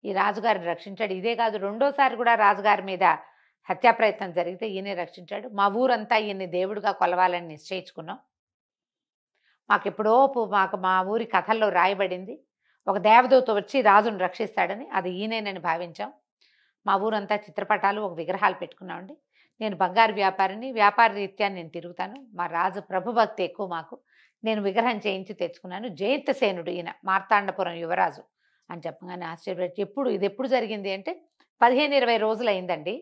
ఈ రాజుగారిని రక్షించాడు. ఇదే కాదు, 2వసారి కూడా రాజుగారి మీద హత్యా ప్రయత్నం జరిగితే ఈయనే రక్షించాడు. మా ఊరంతా ఈయన్ని దేవుడిగా కొలవాలని నిశ్చయించుకున్నాం. మాకెప్పుడో మా ఊరి కథల్లో రాయబడింది, ఒక దేవదూత వచ్చి రాజును రక్షిస్తాడని, అది ఈయనేనని భావించాం. మా ఊరంతా చిత్రపటాలు, ఒక విగ్రహాలు పెట్టుకున్నామండి. నేను బంగారు వ్యాపారిని, వ్యాపార రీత్యా నేను తిరుగుతాను. మా రాజు ప్రభుభక్తి ఎక్కువ మాకు, నేను విగ్రహం చేయించి తెచ్చుకున్నాను. జయంతసేనుడు ఈయన, మార్తాండపురం యువరాజు అని చెప్పగానే ఆశ్చర్యపడి, ఇది ఎప్పుడు జరిగింది అంటే 15-20 రోజులు అయిందండి,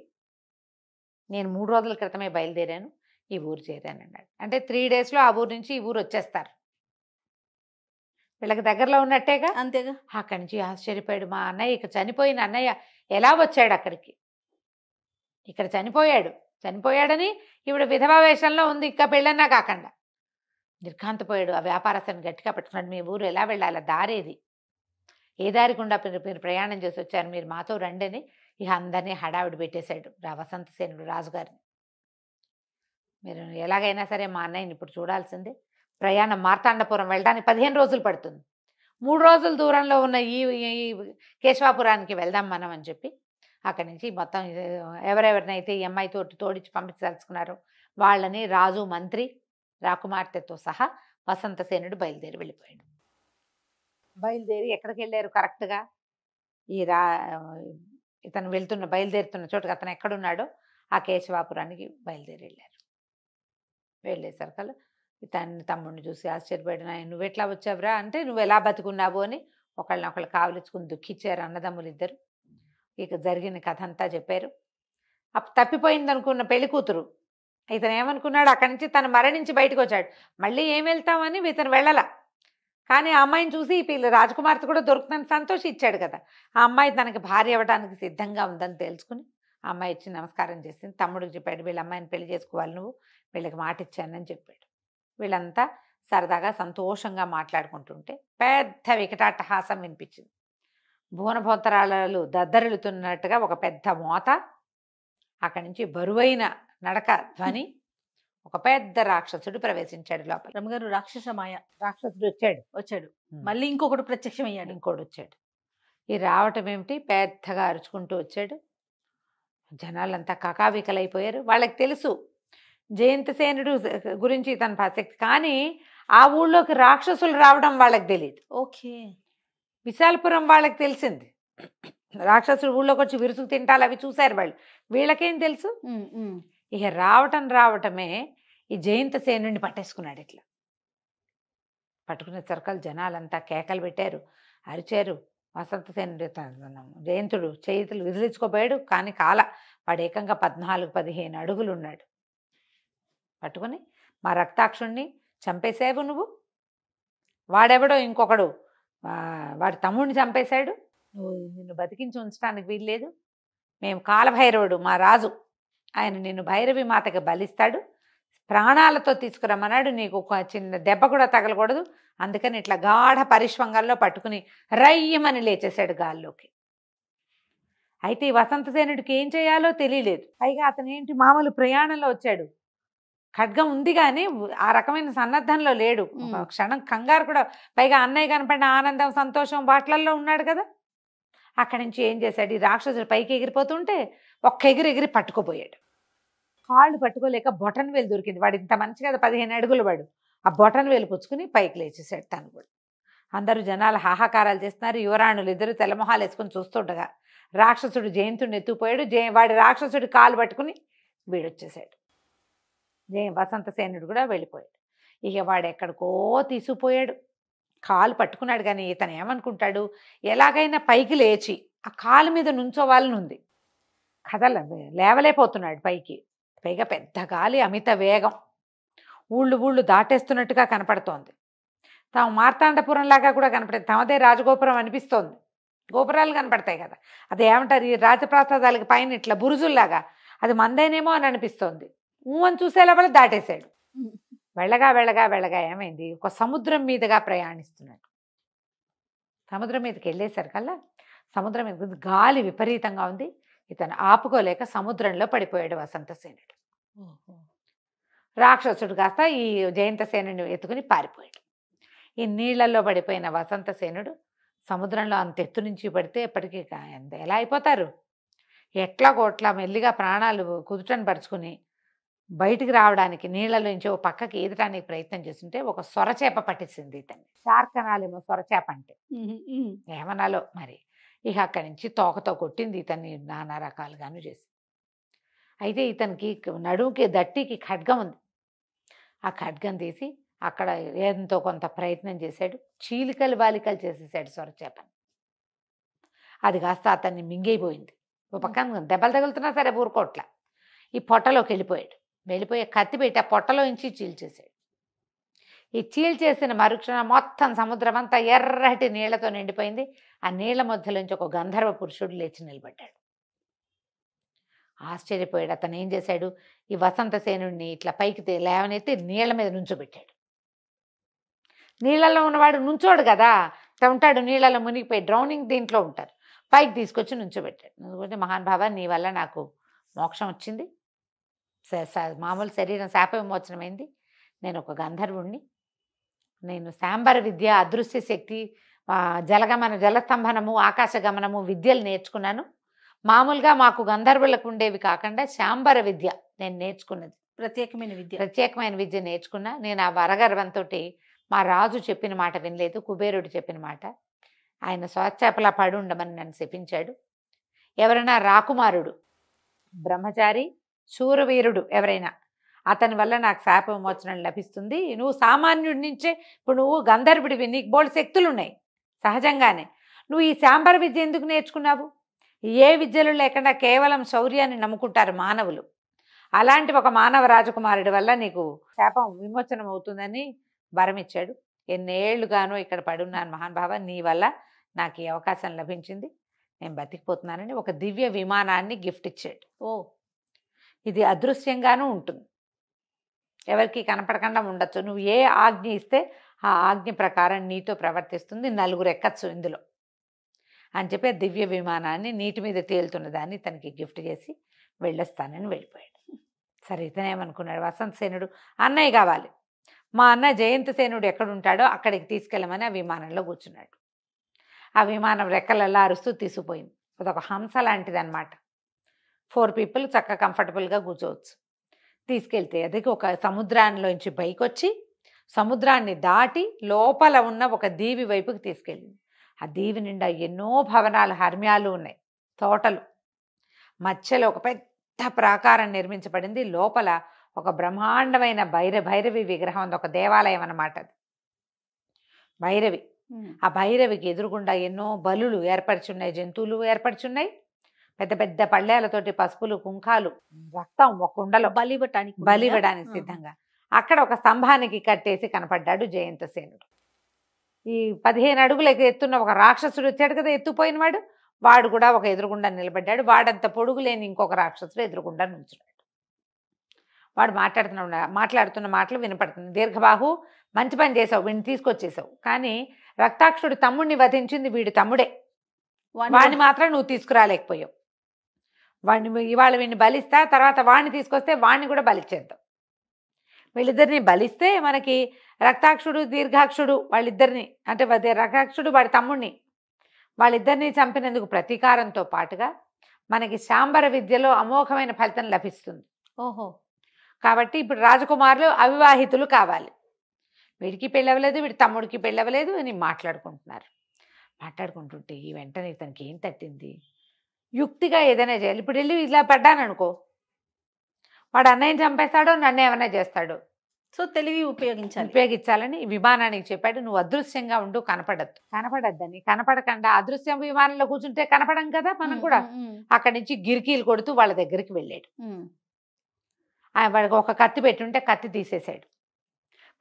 నేను 3 రోజుల క్రితమే బయలుదేరాను, ఈ ఊరు చేరాను అన్నాడు. అంటే 3 డేస్లో ఆ ఊరు నుంచి ఈ ఊరు వచ్చేస్తారు, వీళ్ళకి దగ్గరలో ఉన్నట్టేగా. అంతేగా. అక్కడి నుంచి ఆశ్చర్యపోయాడు. మా అన్నయ్య, ఇక చనిపోయిన అన్నయ్య ఎలా వచ్చాడు అక్కడికి, ఇక్కడ చనిపోయాడని ఈవిడ విధవా వేషంలో ఉంది, ఇంకా పెళ్ళన్నా కాకుండా. నిర్ఘాంతపోయాడు. ఆ వ్యాపారస్తుని గట్టిగా పట్టుకున్నాడు, మీ ఊరు ఎలా వెళ్ళాలి, దారేది, ఏ దారి గుండా మీరు ప్రయాణం చేసి వచ్చారు, మీరు మాతో రండని ఇక అందరినీ హడావిడి పెట్టేశాడు వసంతసేనుడు రాజుగారిని. మీరు ఎలాగైనా సరే మా అన్నయ్యని ఇప్పుడు చూడాల్సిందే, ప్రయాణం మార్తాండపురం వెళ్ళడానికి 15 రోజులు పడుతుంది, 3 రోజుల దూరంలో ఉన్న ఈ కేశవాపురానికి వెళ్దాం మనం అని చెప్పి అక్కడి నుంచి మొత్తం ఎవరెవరినైతే ఈ అమ్మాయితో తోడిచి పంపించదలుచుకున్నారో వాళ్ళని రాజు, మంత్రి, రాకుమార్తెతో సహా వసంతసేనుడు వెళ్ళిపోయాడు. బయలుదేరి ఎక్కడికి వెళ్ళారు కరెక్ట్గా, ఈ ఇతను బయలుదేరుతున్న చోటుకి అతను ఎక్కడున్నాడో ఆ కేశవాపురానికి బయలుదేరి వెళ్ళారు. వెళ్ళేసరికల్లా తమ్ముడిని చూసి ఆశ్చర్యపడిన, నువ్వెట్లా వచ్చావురా అంటే, నువ్వు ఎలా బతుకున్నావు అని ఒకళ్ళనొకళ్ళు కావలించుకుని దుఃఖించారు అన్నదమ్ములు ఇద్దరు. ఇక జరిగిన కథ అంతా చెప్పారు. తప్పిపోయింది అనుకున్న పెళ్లి కూతురు ఇతను ఏమనుకున్నాడు, అక్కడి నుంచి తను మరణించి బయటకు వచ్చాడు. మళ్ళీ ఏం వెళ్తామని ఇతను వెళ్ళాల. కానీ ఆ అమ్మాయిని చూసి ఈ పిల్ల రాజకుమార్తె కూడా దొరుకుతుందని సంతోషించాడు కదా. ఆ అమ్మాయి తనకి భార్య అవ్వడానికి సిద్ధంగా ఉందని తెలుసుకుని ఆ అమ్మాయి ఇచ్చి నమస్కారం చేసింది. తమ్ముడికి చెప్పాడు, వీళ్ళ అమ్మాయిని పెళ్లి చేసుకోవాలి, నువ్వు వీళ్ళకి మాట ఇచ్చానని చెప్పాడు. వీళ్ళంతా సరదాగా సంతోషంగా మాట్లాడుకుంటుంటే పెద్ద వికటాట్టహాసం వినిపించింది. భువనభోతరాళాలు దద్దరిల్లుతున్నట్టుగా ఒక పెద్ద మోత, అక్కడి నుంచి బరువైన నడక ధ్వని. ఒక పెద్ద రాక్షసుడు ప్రవేశించాడు లోపల. రమ్మగారు రాక్షస మాయ. రాక్షసుడు వచ్చాడు. మళ్ళీ ఇంకొకటి ప్రత్యక్షమయ్యాడు. ఇంకోటి వచ్చాడు. ఈ రావటం ఏమిటి, పెద్దగా అరుచుకుంటూ వచ్చాడు. జనాలంతా కకావికలైపోయారు. వాళ్ళకి తెలుసు జయంతసేనుడు గురించి తన ఆసక్తి, కానీ ఆ ఊళ్ళోకి రాక్షసులు రావడం వాళ్ళకి తెలియదు. ఓకే. విశాలపురం వాళ్ళకి తెలిసింది, రాక్షసుడు ఊళ్ళోకి వచ్చి విరుసుకు తింటాలు అవి చూశారు వాళ్ళు. వీళ్ళకేం తెలుసు? ఇక రావటమే ఈ జయంతసేనుడిని పట్టేసుకున్నాడు. ఇట్లా పట్టుకునే సర్కల్ జనాలంతా కేకలు పెట్టారు, అరిచారు. వసంతసేనుడు జయంతుడు చేతులు విదిలించుకోపోయాడు, కానీ వాడు ఏకంగా 14-15 అడుగులు ఉన్నాడు. పట్టుకుని, మా రక్తాక్షుణ్ణి చంపేసావు నువ్వు, వాడెవడో ఇంకొకడు వాడి తమ్ముడిని చంపేశాడు, నువ్వు నిన్ను బతికించి ఉంచడానికి వీల్లేదు. మేము కాలభైరవుడు మా రాజు, ఆయన నిన్ను భైరవి మాతకి బలిస్తాడు, ప్రాణాలతో తీసుకురమ్మన్నాడు, నీకు ఒక చిన్న దెబ్బ కూడా తగలకూడదు, అందుకని ఇట్లా గాఢ పరిష్వంగంలో పట్టుకుని రయ్యమని లేచేశాడు గాల్లోకి. అయితే ఈ వసంతసేనుడికి ఏం చేయాలో తెలియలేదు. పైగా అతను ఏంటి, మామూలు ప్రయాణంలో వచ్చాడు, ఖడ్గం ఉంది కానీ ఆ రకమైన సన్నద్ధంలో లేడు. క్షణం కంగారు కూడా, పైగా అన్నయ్య కనపడిన ఆనందం సంతోషం వాట్లల్లో ఉన్నాడు కదా. అక్కడి నుంచి ఏం చేశాడు, ఈ రాక్షసుడు పైకి ఎగిరిపోతుంటే ఒక్క ఎగిరి పట్టుకోపోయాడు. కాళ్ళు పట్టుకోలేక బొటన్ వేలు దొరికింది. వాడు ఇంత మంచి కదా, 15 అడుగులు వాడు. ఆ బొటన్ వేలు పుచ్చుకుని పైకి లేచేసాడు తను కూడా. అందరూ జనాలు హాహాకారాలు చేస్తున్నారు. యువరాణులు ఇద్దరు తెల్లమొహాలు వేసుకుని చూస్తుండగా రాక్షసుడు జయంతుడిని ఎత్తుకుపోయాడు. వాడి రాక్షసుడి కాలు పట్టుకుని వీడొచ్చేసాడు. వసంతసేనుడు కూడా వెళ్ళిపోయాడు. ఇక వాడు ఎక్కడికో తీసుకుపోయాడు, కాలు పట్టుకున్నాడు. కానీ ఇతను ఏమనుకుంటాడు, ఎలాగైనా పైకి లేచి ఆ కాలు మీద నుంచోవాలని ఉంది, లేవలేకపోతున్నాడు పైకి. పైగా పెద్ద గాలి, అమిత వేగం, ఊళ్ళు దాటేస్తున్నట్టుగా కనపడుతోంది. తాము మార్తాండపురం లాగా కూడా కనపడేది, తమదే రాజగోపురం అనిపిస్తోంది. గోపురాలు కనపడతాయి కదా, అది ఏమంటారు, ఈ రాజప్రాసాదాలకి పైన ఇట్లా బురుజుల్లాగా, అది మందేనేమో అని అనిపిస్తోంది. అని చూసే లోపల దాటేశాడు. వెళ్ళగా ఏమైంది, ఒక సముద్రం మీదుగా ప్రయాణిస్తున్నాడు. సముద్రం మీదకి వెళ్ళేసరికల్లా సముద్రం మీద గాలి విపరీతంగా ఉంది. ఇతను ఆపుకోలేక సముద్రంలో పడిపోయాడు వసంతసేనుడు. రాక్షసుడు కాస్త ఈ జయంతసేనుని ఎత్తుకుని పారిపోయాడు. ఈ నీళ్లలో పడిపోయిన వసంతసేనుడు సముద్రంలో అంత ఎత్తు నుంచి పడితే ఎప్పటికీ ఎలా అయిపోతారు, ఎట్లా కోట్లా మెల్లిగా ప్రాణాలు కుదుటను పరుచుకుని బయటికి రావడానికి నీళ్లలోంచి ఓ పక్కకి ఈదటానికి ప్రయత్నం చేస్తుంటే ఒక సొరచేప పట్టేసింది ఇతన్ని. శార్కనాలేమో సొరచేప అంటే ఏమనాలో మరి. ఇక అక్కడి నుంచి తోకతో కొట్టింది ఇతన్ని, నానా రకాలుగాను చేసి. అయితే ఇతనికి నడుముకి దట్టికి ఖడ్గం ఉంది. ఆ ఖడ్గం తీసి అక్కడ ఎంతో కొంత ప్రయత్నం చేశాడు, చీలికలు బాలికలు చేసేసాడు సొరచేపని. అది కాస్త అతన్ని మింగైపోయింది. ఓ పక్కన దెబ్బలు తగులుతున్నా సరే ఊరుకోట్ల. ఈ పొట్టలోకి వెళ్ళిపోయి కత్తి పెట్టి ఆ పొట్టలో నుంచి చీల్చేశాడు. ఈ చీల్చేసిన మరుక్షణం మొత్తం సముద్రం అంతా ఎర్రటి నీళ్లతో నిండిపోయింది. ఆ నీళ్ల మధ్యలోంచి ఒక గంధర్వ పురుషుడు లేచి నిలబడ్డాడు. ఆశ్చర్యపోయాడు. అతను ఏం చేశాడు, ఈ వసంతసేనుడిని ఇట్లా పైకి లేవనెత్తి నీళ్ల మీద నుంచోబెట్టాడు. నీళ్ళల్లో ఉన్నవాడు నుంచోడు కదా, ఇట్లా ఉంటాడు నీళ్ళలో మునిగిపోయి, డ్రౌనింగ్ దీంట్లో ఉంటారు. పైకి తీసుకొచ్చి నుంచోబెట్టాడు. ఎందుకంటే మహానుభావ, నీ వల్ల నాకు మోక్షం వచ్చింది, మామూలు శరీరం శాప విమోచనమైంది, నేను ఒక గంధర్వుణ్ణి, నేను శాంబర విద్య, అదృశ్య శక్తి, జలగమన జలస్తంభనము, ఆకాశగమనము విద్యలు నేర్చుకున్నాను. మామూలుగా మాకు గంధర్వులకు ఉండేవి కాకుండా శాంబర విద్య నేను నేర్చుకున్నది, ప్రత్యేకమైన విద్య నేర్చుకున్నా. నేను ఆ వరగర్వంతో మా రాజు చెప్పిన మాట వినలేదు, కుబేరుడు చెప్పిన మాట, ఆయన స్వచ్ఛాపలా పడి ఉండమని నన్ను శపించాడు. ఎవరైనా రాకుమారుడు, బ్రహ్మచారి, శూరవీరుడు ఎవరైనా, అతని వల్ల నాకు శాప విమోచనం లభిస్తుంది. నువ్వు సామాన్యుడి నుంచే, ఇప్పుడు నువ్వు గంధర్వుడివి, నీకు బోల్డ్ శక్తులు ఉన్నాయి సహజంగానే. నువ్వు ఈ శాంబర విద్య ఎందుకు నేర్చుకున్నావు? ఏ విద్యలు లేకుండా కేవలం శౌర్యాన్ని నమ్ముకుంటారు మానవులు. అలాంటి ఒక మానవ రాజకుమారుడి వల్ల నీకు శాపం విమోచనం అవుతుందని వరం ఇచ్చాడు. ఎన్నేళ్లుగానో ఇక్కడ పడున్నాను మహానుభావ, నీ వల్ల నాకు ఈ అవకాశం లభించింది, నేను బతికిపోతున్నానని ఒక దివ్య విమానాన్ని గిఫ్ట్ ఇచ్చాడు. ఓ, ఇది అదృశ్యంగానూ ఉంటుంది, ఎవరికి కనపడకుండా ఉండొచ్చు. నువ్వు ఏ ఆజ్ఞ ఇస్తే ఆ ఆజ్ఞ ప్రకారం నీతో ప్రవర్తిస్తుంది, నలుగురు ఎక్కచ్చు ఇందులో అని చెప్పి దివ్య విమానాన్ని నీటి మీద తేలుతున్న దాన్ని తనకి గిఫ్ట్ చేసి వెళ్ళొస్తానని వెళ్ళిపోయాడు. సరే, ఇతనేమనుకున్నాడు, వసంతసేనుడు అన్నయ్య కావాలి, మా అన్న జయంతసేనుడు ఎక్కడుంటాడో అక్కడికి తీసుకెళ్ళమని ఆ విమానంలో కూర్చున్నాడు. ఆ విమానం రెక్కలల్లా అరుస్తూ తీసుకుపోయింది. అదొక హంస లాంటిది అనమాట. 4 people చక్కగా కంఫర్టబుల్గా కూర్చోవచ్చు. తీసుకెళ్తే అది ఒక సముద్రాన్నిలోంచి పైకి వచ్చి సముద్రాన్ని దాటి లోపల ఉన్న ఒక దీవి వైపుకి తీసుకెళ్ళింది. ఆ దీవి నిండా ఎన్నో భవనాలు, హర్మ్యాలు ఉన్నాయి, తోటలు. మధ్యలో ఒక పెద్ద ప్రాకారం నిర్మించబడింది. లోపల ఒక బ్రహ్మాండమైన భైరవి విగ్రహం ఉంది, ఒక దేవాలయం అన్నమాట అది భైరవి. ఆ భైరవికి ఎదురుగుండా ఎన్నో బలులు ఏర్పరిచున్నాయి, జంతువులు ఏర్పరిచున్నాయి. పెద్ద పెద్ద పళ్ళేలతోటి పసుపులు, కుంకాలు, రక్తం ఒక కుండలో బలివ్వడానికి సిద్ధంగా. అక్కడ ఒక స్తంభానికి కట్టేసి కనపడ్డాడు జయంతసేనుడు. ఈ 15 అడుగులకు ఎత్తున్న ఒక రాక్షసుడు వచ్చాడు కదా, ఎత్తుపోయిన వాడు, వాడు కూడా ఒక ఎదురుగుండా నిలబడ్డాడు. వాడంత పొడుగు లేని ఇంకొక రాక్షసుడు ఎదురుగుండా నుంచున్నాడు. వాడు మాట్లాడుతున్న మాటలు వినపడుతుంది. దీర్ఘబాహు, మంచి పని చేసావు, వీడిని తీసుకొచ్చేసావు, కానీ రక్తాక్షుడు తమ్ముడిని వధించింది వీడి తమ్ముడే, వాడిని మాత్రం నువ్వు తీసుకురాలేకపోయావు. వాడిని ఇవాళ వీడిని బలిస్తా, తర్వాత వాడిని తీసుకొస్తే వాడిని కూడా బలిచ్చేద్దాం. వీళ్ళిద్దరిని బలిస్తే మనకి రక్తాక్షుడు, దీర్ఘాక్షుడు వాళ్ళిద్దరిని, అంటే రక్తాక్షుడు వాడి తమ్ముడిని, వాళ్ళిద్దరిని చంపినందుకు ప్రతీకారంతో పాటుగా మనకి శాంబర విద్యలో అమోఘమైన ఫలితం లభిస్తుంది. ఓహో, కాబట్టి ఇప్పుడు రాజకుమారులు అవివాహితులు కావాలి. వీడికి పెళ్ళవలేదు, వీడి తమ్ముడికి పెళ్ళవలేదు అని మాట్లాడుకుంటుంటే ఈ వెంటనే తనకి ఏం తట్టింది, యుక్తిగా ఏదైనా చేయాలి. ఇప్పుడు వెళ్ళి ఇలా పడ్డాననుకో, వాడు అన్నయ్యని చంపేస్తాడో నన్ను ఏమైనా చేస్తాడో, సో తెలివి ఉపయోగించాలని విమానానికి చెప్పాడు. నువ్వు అదృశ్యంగా ఉండు, కనపడద్దని. కనపడకుండా అదృశ్యం విమానంలో కూర్చుంటే కనపడం కదా మనం కూడా. అక్కడి నుంచి గిరికీలు కొడుతూ వాళ్ళ దగ్గరికి వెళ్ళాడు. వాడికి ఒక కత్తి పెట్టుంటే కత్తి తీసేశాడు.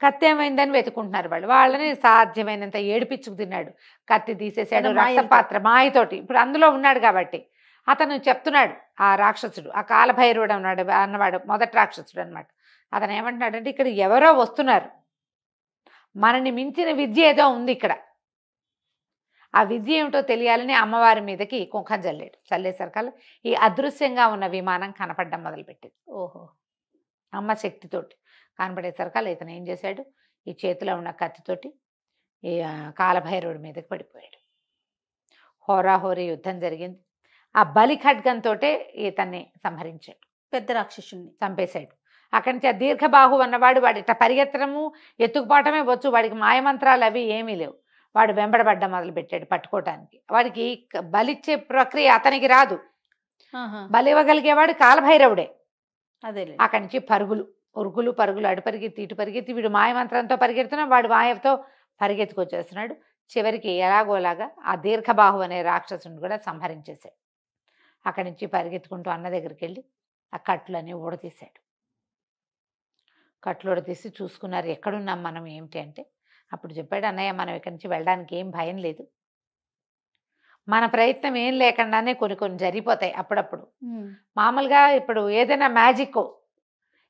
కత్తి ఏమైందని వెతుకుంటున్నారు వాళ్ళు. వాళ్ళని సాధ్యమైనంత ఏడిపించుకు తిన్నాడు. కత్తి తీసేశాడు, రక్తపాత్ర మాయతోటి. ఇప్పుడు అందులో ఉన్నాడు కాబట్టి అతను చెప్తున్నాడు, ఆ రాక్షసుడు, ఆ కాలభైరవుడు అన్నవాడు మొదటి రాక్షసుడు అనమాట. అతను ఏమంటున్నాడంటే, ఇక్కడ ఎవరో వస్తున్నారు, మనని మించిన విద్య ఏదో ఉంది ఇక్కడ, ఆ విద్య ఏమిటో తెలియాలని అమ్మవారి మీదకి కుంకం చల్లేసరికల్లా ఈ అదృశ్యంగా ఉన్న విమానం కనపడడం మొదలుపెట్టింది. ఓహో, అమ్మ శక్తితోటి కనపడేసరికల్లా ఇతను ఏం చేశాడు, ఈ చేతిలో ఉన్న కత్తితోటి ఈ కాలభైరవుడి మీదకి పడిపోయాడు. హోరాహోరీ యుద్ధం జరిగింది. ఆ బలి ఖడ్గంతో ఇతన్ని సంహరించాడు, పెద్ద రాక్షసుని చంపేశాడు. అక్కడి నుంచి ఆ దీర్ఘబాహు అన్నవాడు, వాడి ఇట్లా పరిగెత్తడము ఎత్తుకుపోవటమే వచ్చు, వాడికి మాయమంత్రాలు అవి ఏమీ లేవు. వాడు వెంబడబడ్డ మొదలుపెట్టాడు పట్టుకోవటానికి. వాడికి బలిచ్చే ప్రక్రియ అతనికి రాదు, బలి ఇవ్వగలిగేవాడు కాలభైరవుడే. అదే అక్కడి నుంచి పరుగులు అటు పరిగెత్తి ఇటు పరిగెత్తి, వీడు మాయమంత్రంతో పరిగెడుతున్నా, వాడు మాయతో పరిగెత్తుకొచ్చేస్తున్నాడు. చివరికి ఎలాగోలాగా ఆ దీర్ఘబాహు అనే రాక్షసుని కూడా సంహరించేశాడు. అక్కడి నుంచి పరిగెత్తుకుంటూ అన్న దగ్గరికి వెళ్ళి ఆ కట్లని ఊడతీశాడు. కట్లు ఊడతీసి చూసుకున్నారు, ఎక్కడున్నాం మనం ఏమిటి అంటే. అప్పుడు చెప్పాడు, అన్నయ్య మనం ఇక్కడి నుంచి వెళ్ళడానికి ఏం భయం లేదు, మన ప్రయత్నం ఏం లేకుండానే కొన్ని జరిగిపోతాయి అప్పుడప్పుడు. మామూలుగా ఇప్పుడు ఏదైనా మ్యాజిక్,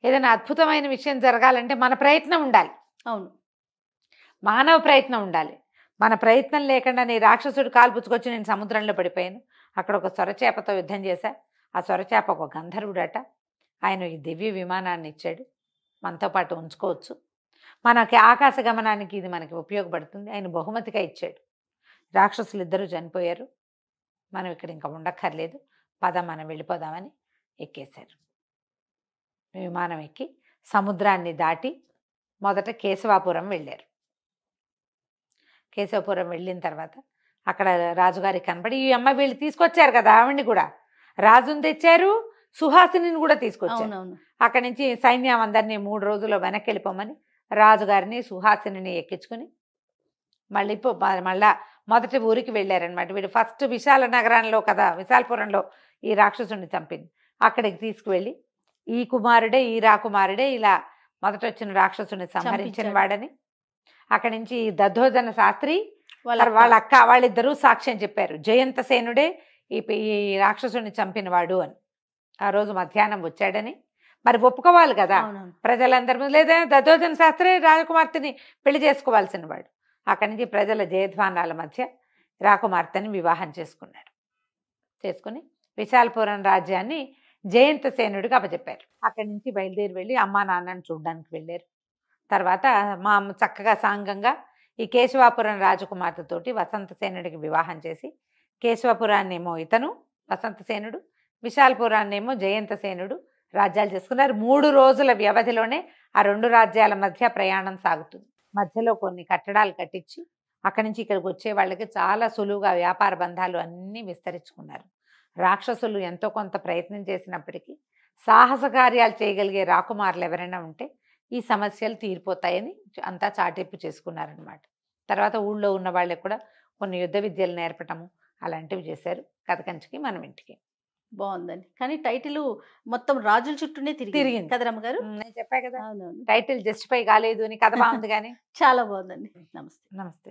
ఏదైనా అద్భుతమైన విషయం జరగాలంటే మన ప్రయత్నం ఉండాలి. అవును, మానవ ప్రయత్నం ఉండాలి. మన ప్రయత్నం లేకుండా నీ రాక్షసుడు కాల్పుచ్చుకొచ్చి నేను సముద్రంలో పడిపోయాను. అక్కడ ఒక సొరచేపతో యుద్ధం చేశా. ఆ సొరచేప ఒక గంధర్వుడట. ఆయన ఈ దివ్య విమానాన్ని ఇచ్చాడు, మనతో పాటు ఉంచుకోవచ్చు, మనకి ఆకాశ గమనానికి ఇది మనకి ఉపయోగపడుతుంది. ఆయన బహుమతిగా ఇచ్చాడు. రాక్షసులు ఇద్దరు చనిపోయారు, మనం ఇక్కడ ఇంకా ఉండక్కర్లేదు, పద మనం వెళ్ళిపోదామని ఎక్కేశారు. విమానం ఎక్కి సముద్రాన్ని దాటి మొదట కేశవాపురం వెళ్ళారు. కేశవపురం వెళ్ళిన తర్వాత అక్కడ రాజుగారికి కనబడి ఈ అమ్మ వీళ్ళు తీసుకొచ్చారు కదా ఆవిడ్ని కూడా, రాజుని తెచ్చారు, సుహాసిని కూడా తీసుకొచ్చారు. అవునవును. అక్కడి నుంచి సైన్యం అందరినీ 3 రోజుల్లో వెనక్కి వెళ్ళిపోమని రాజుగారిని సుహాసిని ఎక్కించుకుని మళ్ళీ మళ్ళా మొదటి ఊరికి వెళ్ళారనమాట. వీడు ఫస్ట్ విశాల నగరంలో కదా, విశాలపురంలో ఈ రాక్షసుని చంపింది. అక్కడికి తీసుకువెళ్ళి ఈ కుమారుడే, ఈ రాకుమారుడే ఇలా మొదట వచ్చిన రాక్షసుని సంహరించిన చంపించాడు. వాడని, అక్కడి నుంచి దద్దోజన శాస్త్రి వాళ్ళ అక్క వాళ్ళిద్దరూ సాక్ష్యం చెప్పారు, జయంతసేనుడే ఈ రాక్షసుని చంపినవాడు అని. ఆ రోజు మధ్యాహ్నం వచ్చాడని మరి ఒప్పుకోవాలి కదా అవునవును. ప్రజలందరి ముందు, లేదా దద్దోజన శాస్త్రి రాజకుమార్తెని పెళ్లి చేసుకోవాల్సిన వాడు. అక్కడి నుంచి ప్రజల జయధ్వానాల మధ్య రాకుమార్తెని వివాహం చేసుకుని విశాలపురం రాజ్యాన్ని జయంతసేనుడికి అప్పచెప్పారు. అక్కడి నుంచి బయలుదేరి వెళ్ళి అమ్మా నాన్నని చూడడానికి వెళ్ళారు. తర్వాత మా చక్కగా సాంగంగా ఈ కేశవాపురం రాజకుమార్తెతోటి వసంతసేనుడికి వివాహం చేసి, కేశవపురాన్నేమో ఇతను వసంతసేనుడు, విశాలపురాన్నేమో జయంతసేనుడు రాజ్యాలు చేసుకున్నారు. 3 రోజుల వ్యవధిలోనే ఆ 2 రాజ్యాల మధ్య ప్రయాణం సాగుతుంది. మధ్యలో కొన్ని కట్టడాలు కట్టించి అక్కడి నుంచి ఇక్కడికి వచ్చే వాళ్ళకి చాలా సులువుగా వ్యాపార బంధాలు అన్నీ విస్తరించుకున్నారు. రాక్షసులు ఎంతో కొంత ప్రయత్నం చేసినప్పటికీ సాహస కార్యాలు చేయగలిగే రాకుమారులు ఎవరైనా ఉంటే ఈ సమస్యలు తీరిపోతాయని అంతా చాటింపు చేసుకున్నారనమాట. తర్వాత ఊళ్ళో ఉన్న వాళ్ళకి కూడా కొన్ని యుద్ధ విద్యలు నేర్పటము అలాంటివి చేశారు. కథ కంచికి మనం ఇంటికి. బాగుందండి. కానీ టైటిల్ మొత్తం రాజుల చుట్టూనే తిరిగింది కదా రమ్మగారు. నేను చెప్పా కదా అవునవును. టైటిల్ జస్టిఫై కాలేదు అని, కథ బాగుంది కానీ. చాలా బాగుందండి. నమస్తే. నమస్తే.